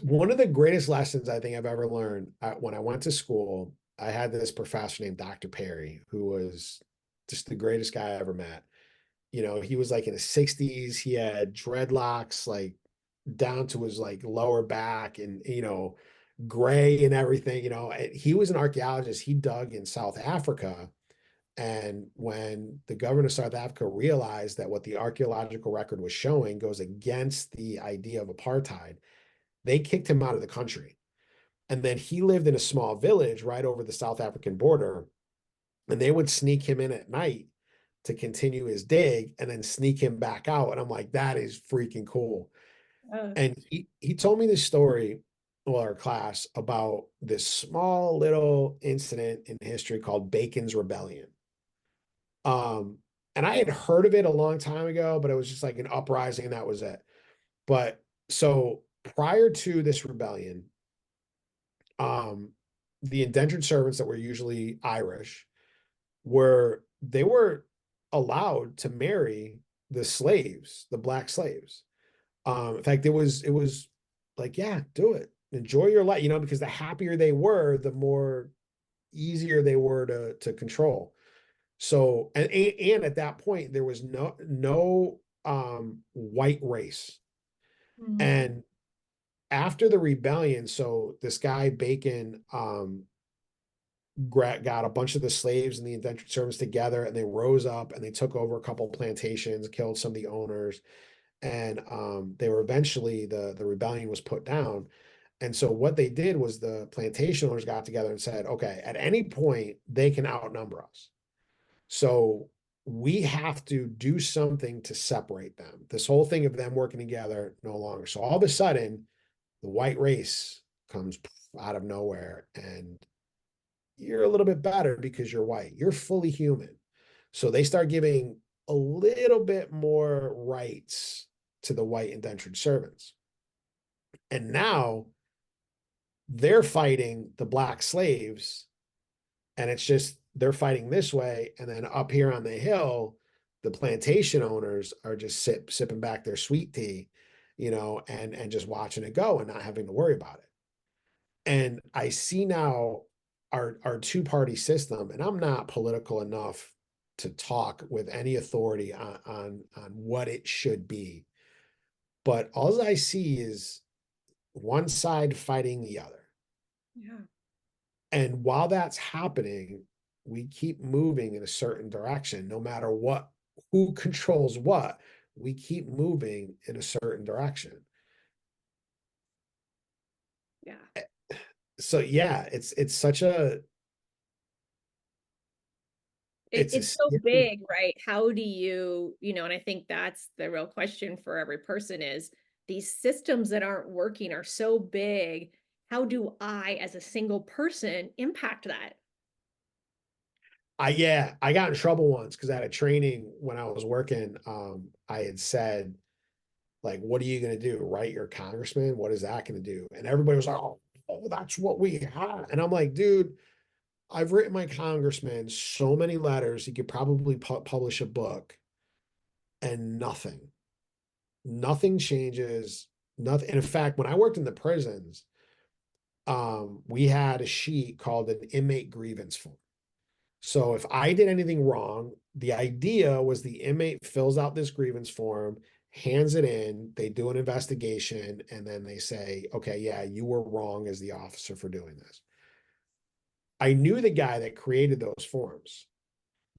S3: One of the greatest lessons I think I've ever learned when I went to school, I had this professor named Dr. Perry, who was just the greatest guy I ever met. He was like in his 60s. He had dreadlocks, like down to his like lower back and, gray and everything, and he was an archaeologist. He dug in South Africa. And when the government of South Africa realized that what the archaeological record was showing goes against the idea of apartheid, they kicked him out of the country. And then he lived in a small village right over the South African border. And they would sneak him in at night to continue his dig and then sneak him back out. And I'm like, that is freaking cool. And he told me this story, well, our class, about this small little incident in history called Bacon's Rebellion. And I had heard of it a long time ago, but it was just like an uprising and that was it. But so prior to this rebellion, the indentured servants that were usually Irish they were allowed to marry the slaves, the black slaves. In fact, it was like, yeah, do it. Enjoy your life, because the happier they were, the more easier they were to control. So, and at that point, there was no white race.
S2: Mm-hmm.
S3: And after the rebellion, so this guy Bacon got a bunch of the slaves and the indentured servants together, and they rose up and they took over a couple of plantations, killed some of the owners, and they were eventually the rebellion was put down. And so what they did was the plantation owners got together and said, okay, at any point they can outnumber us. So we have to do something to separate them. This whole thing of them working together no longer. So all of a sudden, the white race comes out of nowhere, and you're a little bit better because you're white. You're fully human. So they start giving a little bit more rights to the white indentured servants. And now they're fighting the black slaves, and it's just they're fighting this way. And then up here on the hill, the plantation owners are just sipping back their sweet tea, and just watching it go and not having to worry about it. And I see now our two-party system, and I'm not political enough to talk with any authority on what it should be. But all I see is one side fighting the other.
S2: Yeah.
S3: And while that's happening, we keep moving in a certain direction, no matter who controls what, we keep moving in a certain direction.
S2: Yeah.
S3: So yeah, it's such a
S2: It's so big, right? How do you, and I think that's the real question for every person is these systems that aren't working are so big. How do I, as a single person, impact that?
S3: I got in trouble once because at a training when I was working, I had said, like, what are you going to do? Write your congressman? What is that going to do? And everybody was like, oh, that's what we have. And I'm like, dude, I've written my congressman so many letters, he could probably publish a book, and nothing changes. Nothing. And in fact, when I worked in the prisons, we had a sheet called an inmate grievance form. So if I did anything wrong, the idea was the inmate fills out this grievance form, hands it in, they do an investigation, and then they say, okay, yeah, you were wrong as the officer for doing this. I knew the guy that created those forms.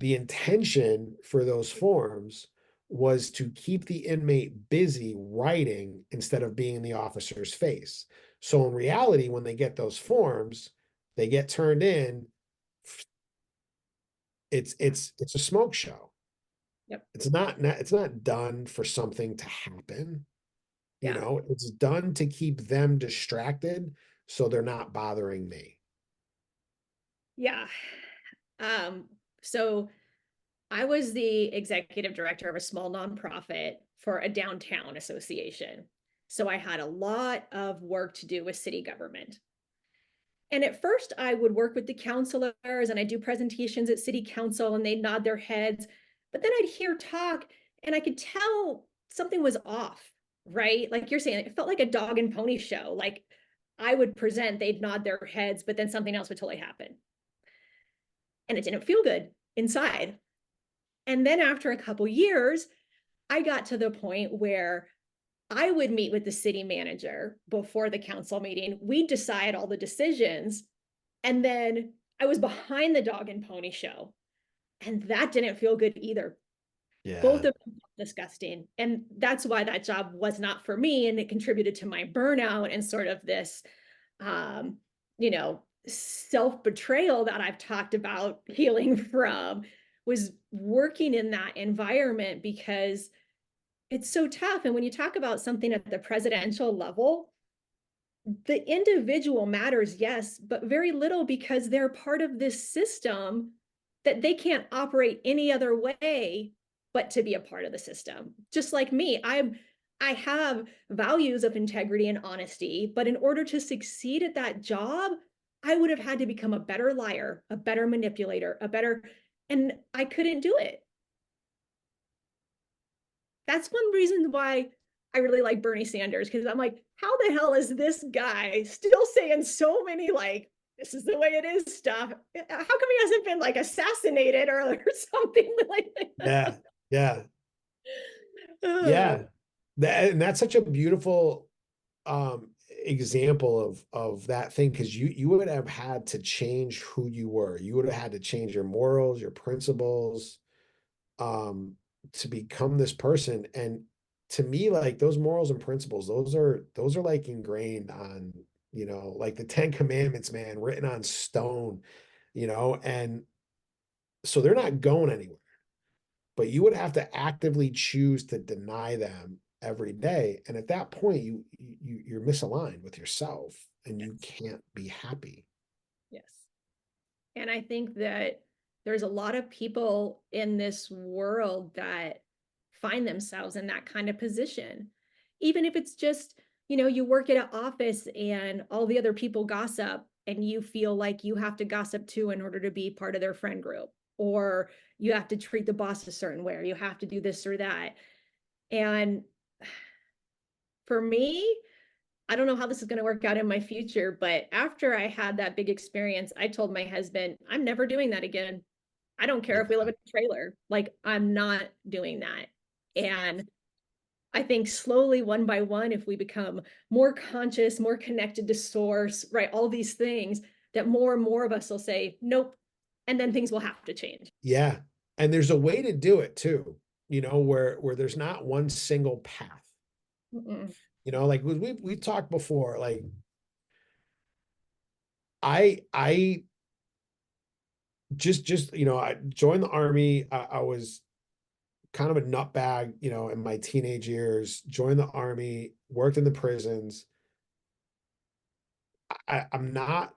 S3: The intention for those forms was to keep the inmate busy writing instead of being in the officer's face. So in reality, when they get those forms, they get turned in. It's a smoke show.
S2: Yep.
S3: It's not done for something to happen.
S2: Yeah.
S3: It's done to keep them distracted so they're not bothering me.
S2: Yeah. So I was the executive director of a small nonprofit for a downtown association. So I had a lot of work to do with city government. And at first, I would work with the counselors and I do presentations at city council and they'd nod their heads. But then I'd hear talk and I could tell something was off, right? Like you're saying, it felt like a dog and pony show. Like I would present, they'd nod their heads, but then something else would totally happen. And it didn't feel good inside. And then after a couple years, I got to the point where I would meet with the city manager before the council meeting. We'd decide all the decisions. And then I was behind the dog and pony show. And that didn't feel good either.
S3: Yeah.
S2: Both of them felt disgusting. And that's why that job was not for me. And it contributed to my burnout and sort of this, self-betrayal that I've talked about healing from, was working in that environment because it's so tough. And when you talk about something at the presidential level, the individual matters, yes, but very little because they're part of this system that they can't operate any other way but to be a part of the system. Just like me, I have values of integrity and honesty, but in order to succeed at that job, I would have had to become a better liar, a better manipulator, and I couldn't do it. That's one reason why I really like Bernie Sanders, because I'm like, how the hell is this guy still saying so many like, this is the way it is stuff? How come he hasn't been like assassinated or something like that?
S3: Yeah. And that's such a beautiful example of that thing, because you would have had to change who you were. You would have had to change your morals, your principles, to become this person. And to me, like those morals and principles, those are like ingrained on, like the 10 Commandments, man, written on stone, and so they're not going anywhere. but you would have to actively choose to deny them every day. And at that point, you're misaligned with yourself and you can't be happy.
S2: Yes. And I think that there's a lot of people in this world that find themselves in that kind of position. Even if it's just, you work at an office and all the other people gossip and you feel like you have to gossip too in order to be part of their friend group, or you have to treat the boss a certain way, or you have to do this or that. And for me, I don't know how this is going to work out in my future, but after I had that big experience, I told my husband, I'm never doing that again. I don't care if we live in a trailer. Like, I'm not doing that. And I think slowly, one by one, if we become more conscious, more connected to source, right, all these things, that more and more of us will say, nope. And then things will have to change.
S3: Yeah. And there's a way to do it too, where there's not one single path.
S2: Mm-mm.
S3: Like we talked before, like I just I joined the army. I was kind of a nutbag, in my teenage years, joined the army, worked in the prisons. I'm not,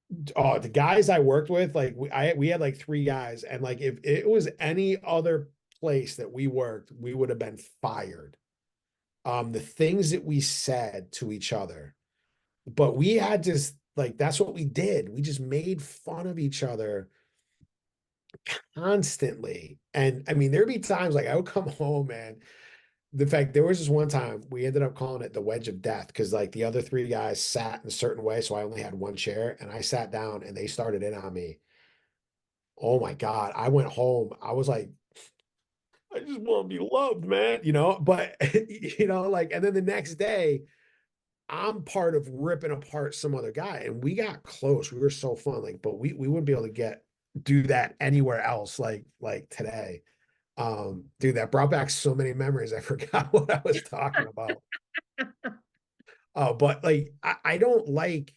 S3: the guys I worked with, like we had like 3 guys, and like if it was any other place that we worked, we would have been fired. The things that we said to each other, but we had just like, that's what we did. We just made fun of each other constantly. And I mean, there'd be times like I would come home, man. In fact, there was this one time we ended up calling it the wedge of death because like the other 3 guys sat in a certain way. So I only had one chair and I sat down and they started in on me. Oh my God. I went home. I was like, I just want to be loved, man, but like, and then the next day, I'm part of ripping apart some other guy and we got close. We were so fun. Like, but we wouldn't be able to do that anywhere else like today. Dude, that brought back so many memories. I forgot what I was talking about. But like I don't like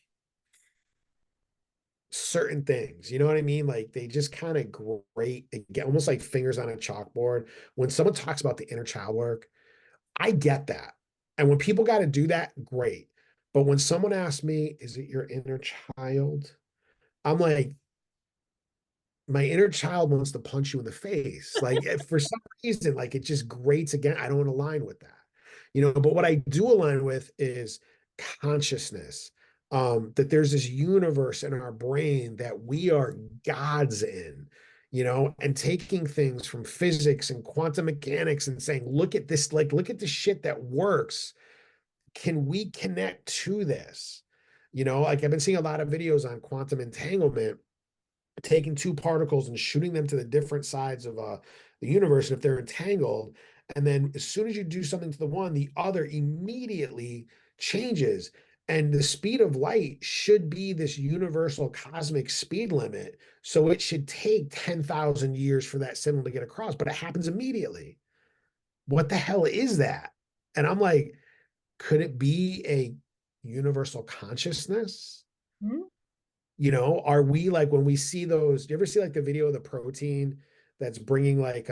S3: certain things, you know what I mean? Like they just kind of grate, they get almost like fingers on a chalkboard. When someone talks about the inner child work, I get that. And when people got to do that, great. But when someone asks me, is it your inner child? I'm like, my inner child wants to punch you in the face. Like for some reason, like it just grates again. I don't align with that, but what I do align with is consciousness. That there's this universe in our brain that we are gods in, and taking things from physics and quantum mechanics and saying, look at this, like, look at the shit that works. Can we connect to this? Like I've been seeing a lot of videos on quantum entanglement, taking 2 particles and shooting them to the different sides of the universe. And if they're entangled, and then as soon as you do something to the one, the other immediately changes. And the speed of light should be this universal cosmic speed limit. So it should take 10,000 years for that signal to get across, but it happens immediately. What the hell is that? And I'm like, could it be a universal consciousness?
S2: Mm-hmm.
S3: Are we like, when we see those, do you ever see like the video of the protein that's bringing like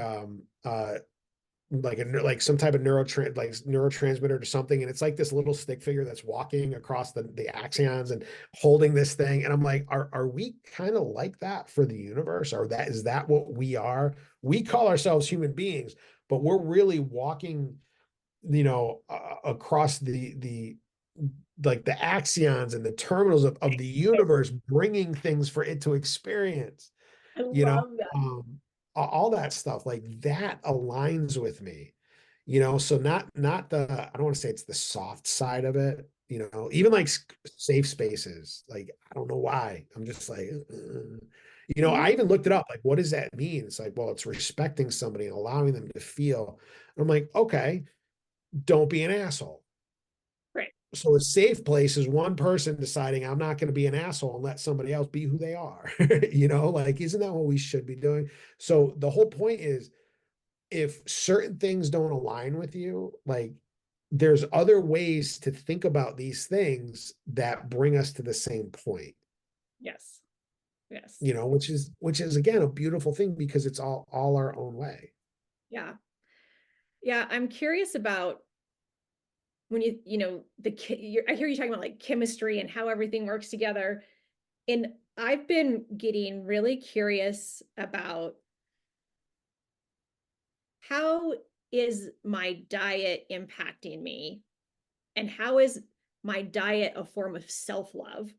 S3: like some type of neurotransmitter to something, and it's like this little stick figure that's walking across the axions and holding this thing, and I'm like, are we kind of like that for the universe? Or is that what we are? We call ourselves human beings, but we're really walking across the like the axions and the terminals of the universe, bringing things for it to experience,
S2: I
S3: you know,
S2: love that.
S3: all that stuff like that aligns with me, so not the, I don't want to say it's the soft side of it, even like safe spaces. Like, I don't know why. I'm just like, I even looked it up. Like, what does that mean? It's like, well, it's respecting somebody and allowing them to feel. I'm like, okay, don't be an asshole.
S2: Right.
S3: So a safe place is one person deciding, I'm not going to be an asshole and let somebody else be who they are. Like, isn't that what we should be doing? So the whole point is, if certain things don't align with you, like, there's other ways to think about these things that bring us to the same point.
S2: Yes. Yes.
S3: Which is again a beautiful thing, because it's all our own way.
S2: Yeah. Yeah. I'm curious about when I hear you talking about like chemistry and how everything works together. And I've been getting really curious about how is my diet impacting me, and how is my diet a form of self-love,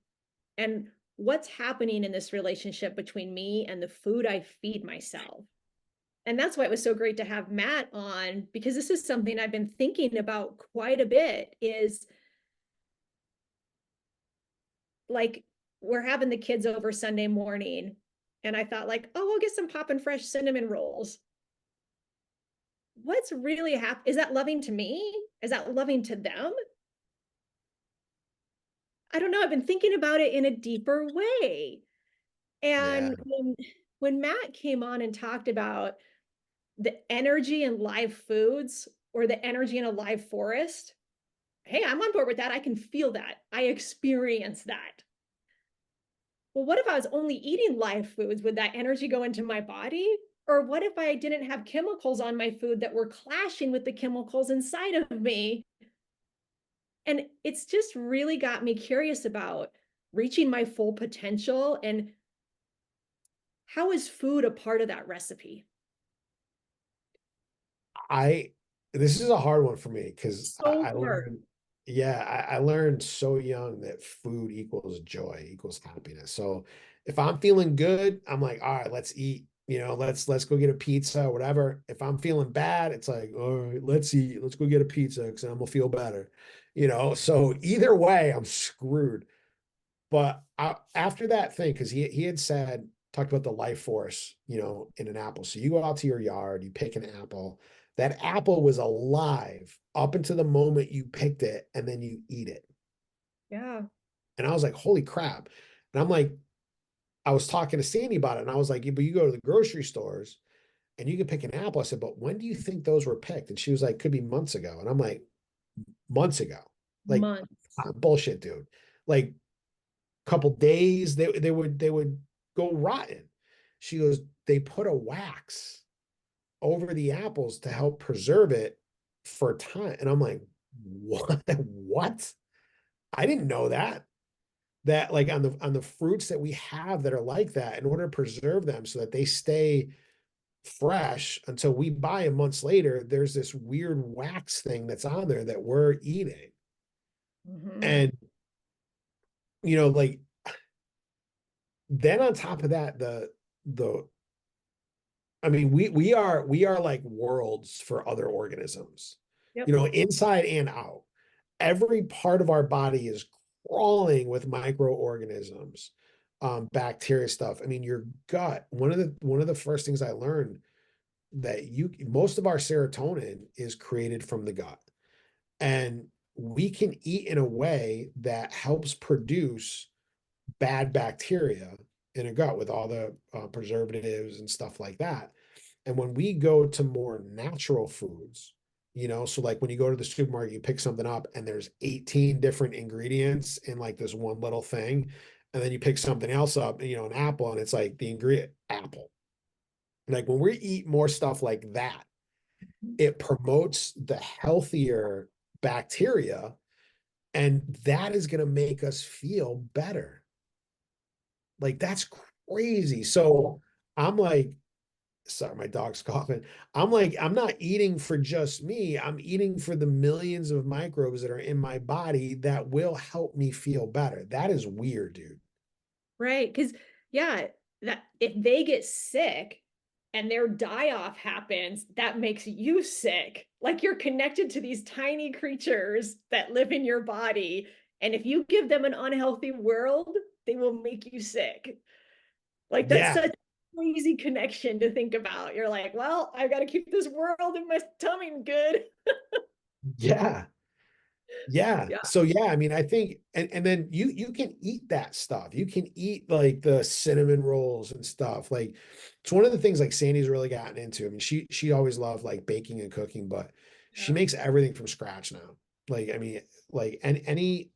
S2: and what's happening in this relationship between me and the food I feed myself. And that's why it was so great to have Matt on, because this is something I've been thinking about quite a bit. Is like, we're having the kids over Sunday morning, and I thought like, oh, we'll get some Poppin' Fresh cinnamon rolls. What's really happening? Is that loving to me? Is that loving to them? I don't know. I've been thinking about it in a deeper way.
S3: Yeah.
S2: And when Matt came on and talked about the energy in live foods, or the energy in a live forest, hey, I'm on board with that. I can feel that. I experience that. Well, what if I was only eating live foods? Would that energy go into my body? Or what if I didn't have chemicals on my food that were clashing with the chemicals inside of me? And it's just really got me curious about reaching my full potential, and how is food a part of that recipe?
S3: I this is a hard one for me because
S2: So
S3: I
S2: hard.
S3: learned, yeah, I learned so young that food equals joy, equals happiness. So if I'm feeling good, I'm like, all right, let's eat, let's go get a pizza or whatever. If I'm feeling bad, it's like, all right, let's eat, let's go get a pizza because I'm gonna feel better. So either way, I'm screwed. But after that thing, because he had said, talked about the life force, in an apple. So you go out to your yard, you pick an apple. That apple was alive up until the moment you picked it, and then you eat it.
S2: Yeah.
S3: And I was like, holy crap. And I'm like, I was talking to Sandy about it, and I was like, yeah, but you go to the grocery stores and you can pick an apple. I said, but when do you think those were picked? And she was like, could be months ago. And I'm like, months ago. Like,
S2: Months.
S3: bullshit, dude. Like, couple days they would go rotten. She goes, they put a wax over the apples to help preserve it for time. And I'm like, what? I didn't know that like on the fruits that we have that are like that, in order to preserve them so that they stay fresh until we buy them months later, there's this weird wax thing that's on there that we're eating.
S2: Mm-hmm.
S3: And like, then on top of that, the I mean, we are like worlds for other organisms,
S2: Yep.
S3: inside and out. Every part of our body is crawling with microorganisms, bacteria stuff. I mean, your gut, one of the first things I learned, that most of our serotonin is created from the gut. And we can eat in a way that helps produce bad bacteria in a gut with all the preservatives and stuff like that. And when we go to more natural foods, so like when you go to the supermarket, you pick something up and there's 18 different ingredients in like this one little thing. And then you pick something else up, an apple, and it's like the ingredient apple. Like when we eat more stuff like that, it promotes the healthier bacteria, and that is going to make us feel better. Like that's crazy. So I'm like, sorry, my dog's coughing. I'm like, I'm not eating for just me. I'm eating for the millions of microbes that are in my body that will help me feel better. That is weird, dude.
S2: Right. Because, yeah, that if they get sick and their die off happens, that makes you sick. Like, you're connected to these tiny creatures that live in your body. And if you give them an unhealthy world, they will make you sick. Like, that's
S3: Yeah,
S2: such a crazy connection to think about. You're like, well, I've got to keep this world in my tummy good.
S3: yeah. Yeah.
S2: Yeah.
S3: So yeah, I mean, I think, and then you can eat that stuff. You can eat like the cinnamon rolls and stuff. Like it's one of the things like Sandy's really gotten into. I mean, she always loved like baking and cooking, but she
S2: Yeah.
S3: makes everything from scratch now. Like, I mean, like any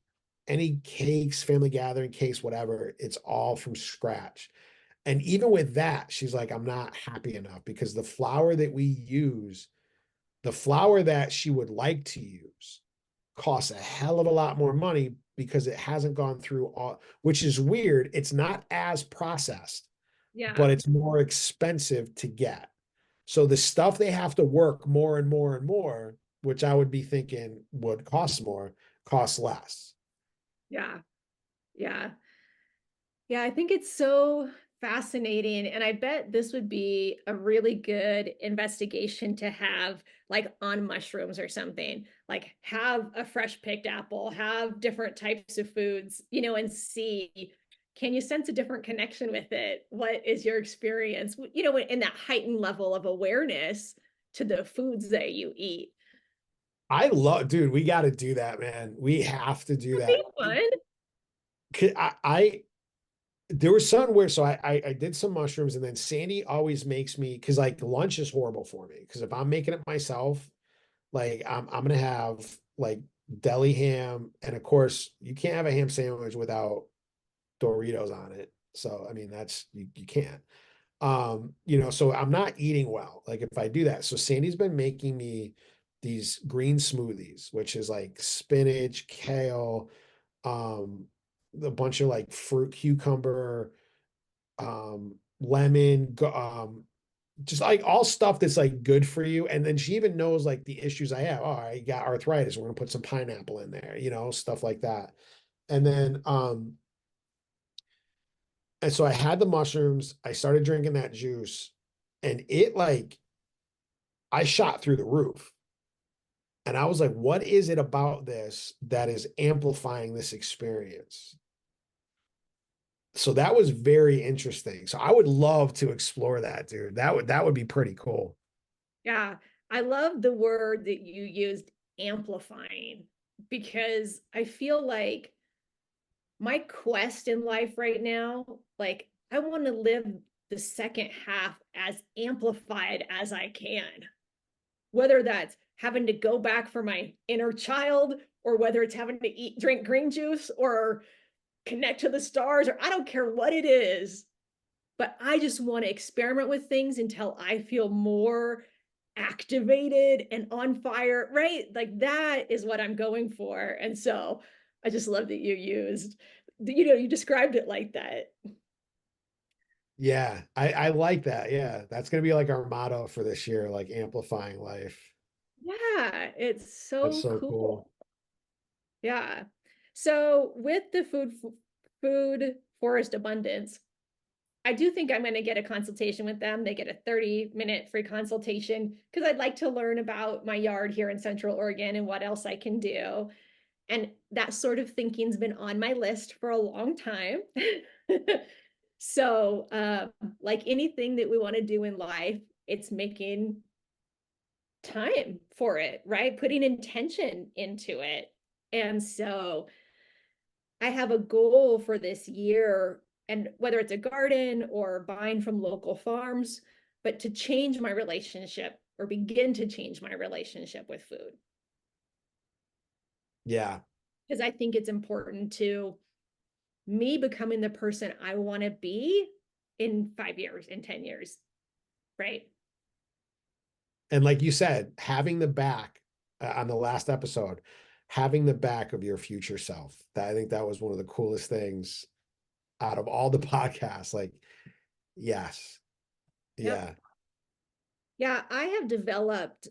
S3: cakes, family gathering cakes, whatever, it's all from scratch. And even with that, she's like, I'm not happy enough because the flour that we use, the flour that she would like to use, costs a hell of a lot more money because it hasn't gone through all, which is weird. It's not as processed,
S2: Yeah.
S3: but it's more expensive to get. So the stuff they have to work more and more and more, which I would be thinking would cost more, costs less.
S2: Yeah. Yeah. Yeah, I think it's so fascinating. And I bet this would be a really good investigation to have, like on mushrooms or something. Like have a fresh picked apple, have different types of foods, and see, can you sense a different connection with it? What is your experience, in that heightened level of awareness to the foods that you eat?
S3: I love, dude, we got to do that, man. We have to do
S2: That'd be
S3: that.
S2: fun.
S3: I there was some where so I did some mushrooms and then Sandy always makes me because like lunch is horrible for me because if I'm making it myself, like I'm gonna have like deli ham and of course you can't have a ham sandwich without Doritos on it. So I mean that's you can't. So I'm not eating well. Like if I do that. So Sandy's been making me these green smoothies, which is like spinach, kale, um, a bunch of like fruit, cucumber, lemon, just like all stuff that's like good for you. And then she even knows like the issues I have. Oh, I got arthritis. We're gonna put some pineapple in there, stuff like that. And then and so I had the mushrooms, I started drinking that juice, and it like I shot through the roof. And I was like, what is it about this that is amplifying this experience? So that was very interesting. So I would love to explore that, dude. That would be pretty cool.
S2: Yeah, I love the word that you used, amplifying, because I feel like my quest in life right now, like I want to live the second half as amplified as I can, whether that's having to go back for my inner child or whether it's having to drink green juice or connect to the stars, or I don't care what it is, but I just want to experiment with things until I feel more activated and on fire, right? Like that is what I'm going for. And so I just love that you described it like that.
S3: Yeah, I like that. Yeah, that's gonna be like our motto for this year, like amplifying life.
S2: Yeah, it's
S3: That's
S2: so
S3: so
S2: cool.
S3: cool.
S2: Yeah. So with the food forest abundance, I do think I'm going to get a consultation with them. They get a 30-minute free consultation because I'd like to learn about my yard here in Central Oregon and what else I can do. And that sort of thinking's been on my list for a long time. So, like anything that we want to do in life, it's making time for it, right? Putting intention into it. And so I have a goal for this year, and whether it's a garden or buying from local farms, but to change my relationship or begin to change my relationship with food.
S3: Yeah.
S2: Because I think it's important to me becoming the person I want to be in 5 years, in 10 years, right?
S3: And like you said, having the back on the last episode, having the back of your future self. That I think that was one of the coolest things out of all the podcasts. Like, yes.
S2: Yep.
S3: Yeah.
S2: Yeah, I have developed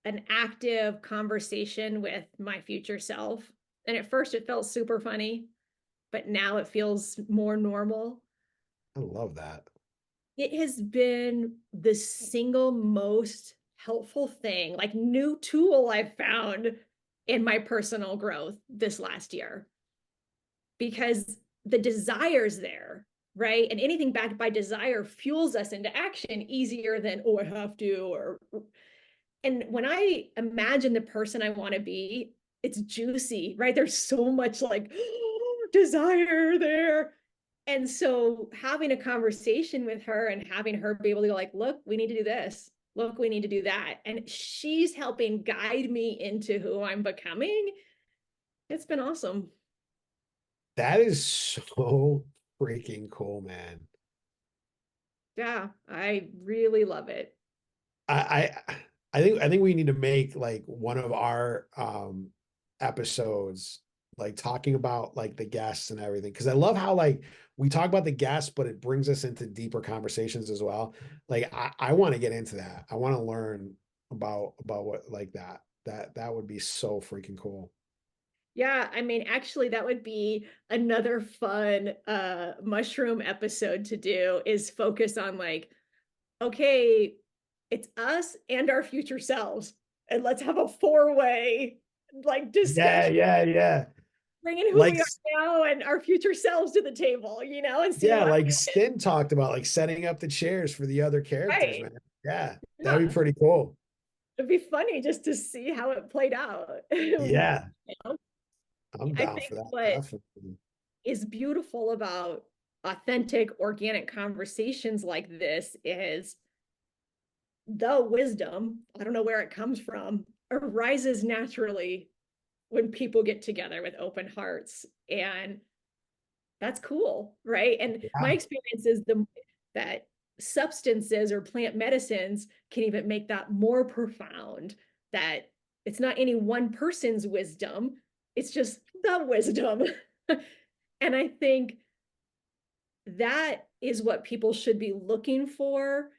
S2: an active conversation with my future self. And at first it felt super funny, but now it feels more normal.
S3: I love that.
S2: It has been the single most helpful thing, like new tool I've found in my personal growth this last year, because the desire's there, right? And anything backed by desire fuels us into action easier than, oh, I have to, or and when I imagine the person I want to be, it's juicy, right? There's so much like desire there. And so having a conversation with her and having her be able to go like, look, we need to do this. Look, we need to do that. And she's helping guide me into who I'm becoming. It's been awesome.
S3: That is so freaking cool, man.
S2: Yeah, I really love it.
S3: I think we need to make like one of our episodes like talking about like the guests and everything, because I love how like we talk about the guests but it brings us into deeper conversations as well. Like I want to get into that. I want to learn about what like that would be so freaking cool.
S2: Yeah, I mean, actually, that would be another fun mushroom episode to do, is focus on like, okay, it's us and our future selves, and let's have a four-way like
S3: Yeah,
S2: discussion,
S3: yeah, yeah.
S2: bringing who
S3: Like
S2: we are now and our future selves to the table, and seeing
S3: yeah,
S2: what
S3: like Skin talked about like setting up the chairs for the other characters,
S2: right.
S3: man. Yeah, that'd be
S2: Yeah,
S3: pretty cool.
S2: it'd be funny just to see how it played out.
S3: Yeah,
S2: know?
S3: I'm
S2: I
S3: down
S2: think
S3: for that,
S2: what
S3: definitely.
S2: is beautiful about authentic, organic conversations like this is the wisdom, I don't know where it comes from, arises naturally when people get together with open hearts. And that's cool, right? And my
S3: Yeah.
S2: experience is that substances or plant medicines can even make that more profound, that it's not any one person's wisdom, it's just the wisdom. And I think that is what people should be looking for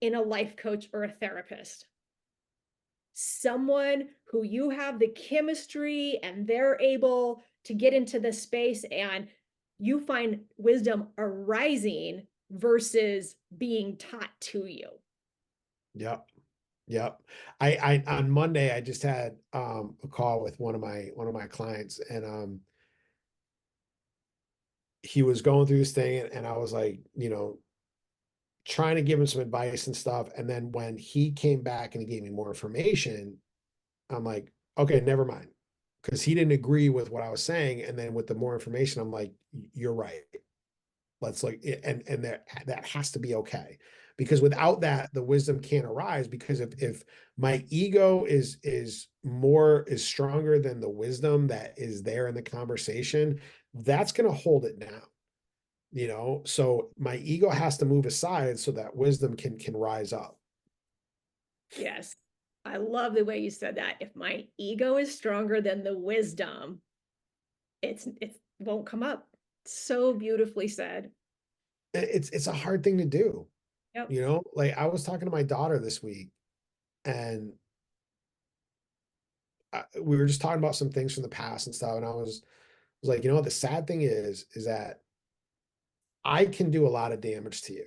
S2: in a life coach or a therapist. Someone who you have the chemistry and they're able to get into the space and you find wisdom arising versus being taught to you.
S3: Yep. Yep. I on Monday I just had a call with one of my clients, and he was going through this thing, and I was like, trying to give him some advice and stuff. And then when he came back and he gave me more information, I'm like, okay, never mind. Because he didn't agree with what I was saying. And then with the more information, I'm like, you're right. Let's like, and that has to be okay. Because without that, the wisdom can't arise. Because if my ego is stronger than the wisdom that is there in the conversation, that's gonna hold it down. So my ego has to move aside so that wisdom can rise up.
S2: Yes. I love the way you said that. If my ego is stronger than the wisdom, it won't come up. So beautifully said.
S3: It's a hard thing to do.
S2: Yep.
S3: Like I was talking to my daughter this week, and we were just talking about some things from the past and stuff, and I was like, the sad thing is that I can do a lot of damage to you.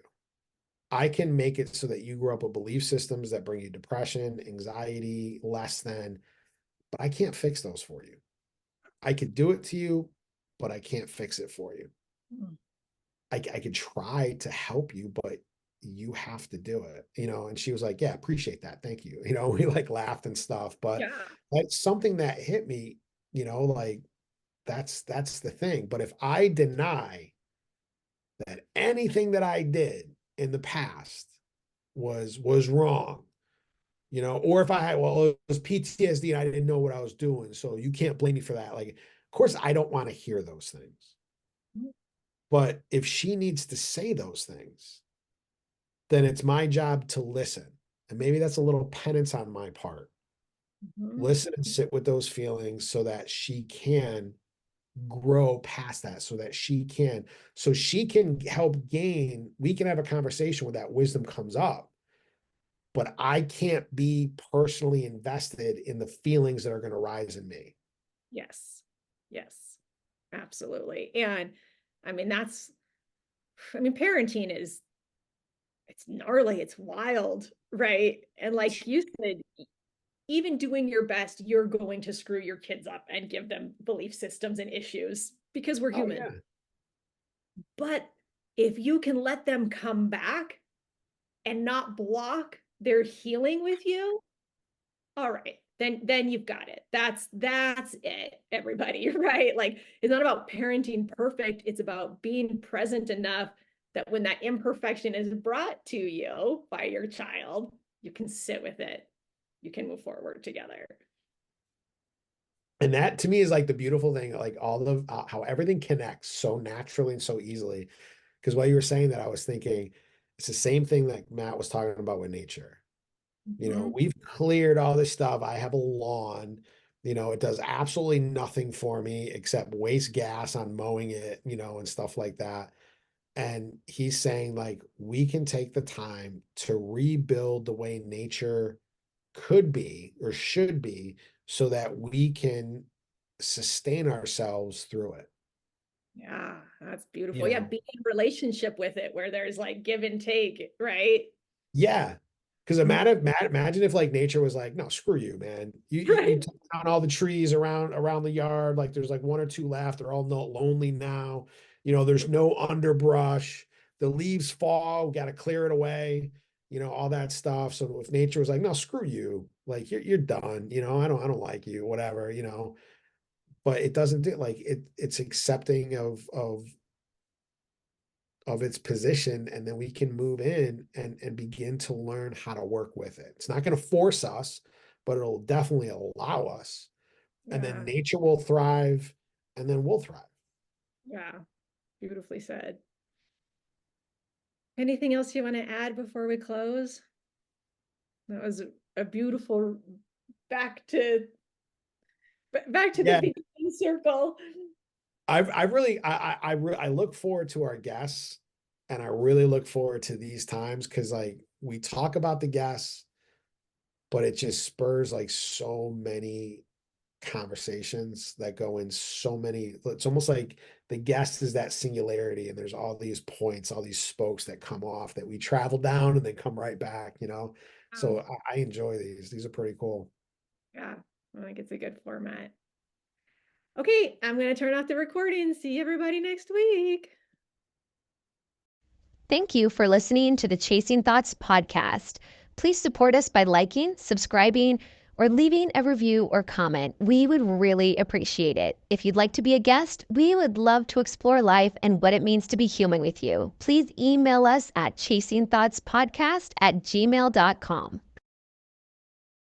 S3: I can make it so that you grow up with belief systems that bring you depression, anxiety, less than, but I can't fix those for you. I could do it to you, but I can't fix it for you.
S2: Mm.
S3: I could try to help you, but you have to do it. And she was like, yeah, appreciate that. Thank you. We like laughed and stuff, but
S2: Yeah.
S3: that's something that hit me, like that's the thing. But if I deny that anything that I did in the past was wrong, or if I had, well, it was PTSD and I didn't know what I was doing, so you can't blame me for that. Like, of course, I don't want to hear those things. But if she needs to say those things, then it's my job to listen. And maybe that's a little penance on my part.
S2: Mhm.
S3: Listen and sit with those feelings so that she can grow past that, so she can help gain. We can have a conversation where that wisdom comes up, but I can't be personally invested in the feelings that are going to rise in me.
S2: Yes. Yes. Absolutely. And I mean, parenting it's gnarly, it's wild, right? And like you said, even doing your best, you're going to screw your kids up and give them belief systems and issues because we're
S3: Oh
S2: human.
S3: yeah.
S2: But if you can let them come back and not block their healing with you, all right, then you've got it. That's it, everybody, right? Like it's not about parenting perfect, it's about being present enough that when that imperfection is brought to you by your child, you can sit with it, you can move forward together.
S3: And that to me is like the beautiful thing, like all of how everything connects so naturally and so easily. Because while you were saying that, I was thinking, It's the same thing that Matt was talking about with nature.
S2: Mhm.
S3: We've cleared all this stuff. I have a lawn. It does absolutely nothing for me except waste gas on mowing it, and stuff like that. And he's saying, like, we can take the time to rebuild the way nature could be or should be so that we can sustain ourselves through it.
S2: Yeah, that's
S3: You
S2: beautiful. Yeah,
S3: know,
S2: be in relationship with it where there's like give and take, right?
S3: yeah. Because imagine if like nature was like, no, screw you, man. You
S2: Right.
S3: took down all the trees around the yard. Like there's like one or two left. They're all no lonely now. There's no underbrush. The leaves fall. Got to clear it away. All that stuff. So if nature was like, no, screw you, like you're done. I don't like you, whatever. But it doesn't do like it's accepting of its position, and then we can move in and begin to learn how to work with it. It's not going to force us, but it'll definitely allow us. And then
S2: Yeah.
S3: nature will thrive, and then we'll thrive.
S2: Yeah. Beautifully said. Anything else you want to add before we close? That was a beautiful back to back to the
S3: Yeah,
S2: beginning circle.
S3: I really I look forward to our guests, and I really look forward to these times because like we talk about the guests, but it just spurs like so many conversations that go in so many. It's almost like the guest is that singularity, and there's all these points, all these spokes that come off that we travel down and then come right back. So I enjoy these are pretty cool.
S2: Yeah, I think it's a good format. Okay, I'm going to turn off the recording. See everybody next week.
S1: Thank you for listening to the Chasing Thoughts podcast. Please support us by liking, subscribing, or leaving a review or comment. We would really appreciate it. If you'd like to be a guest, we would love to explore life and what it means to be human with you. Please email us at chasingthoughtspodcast@gmail.com.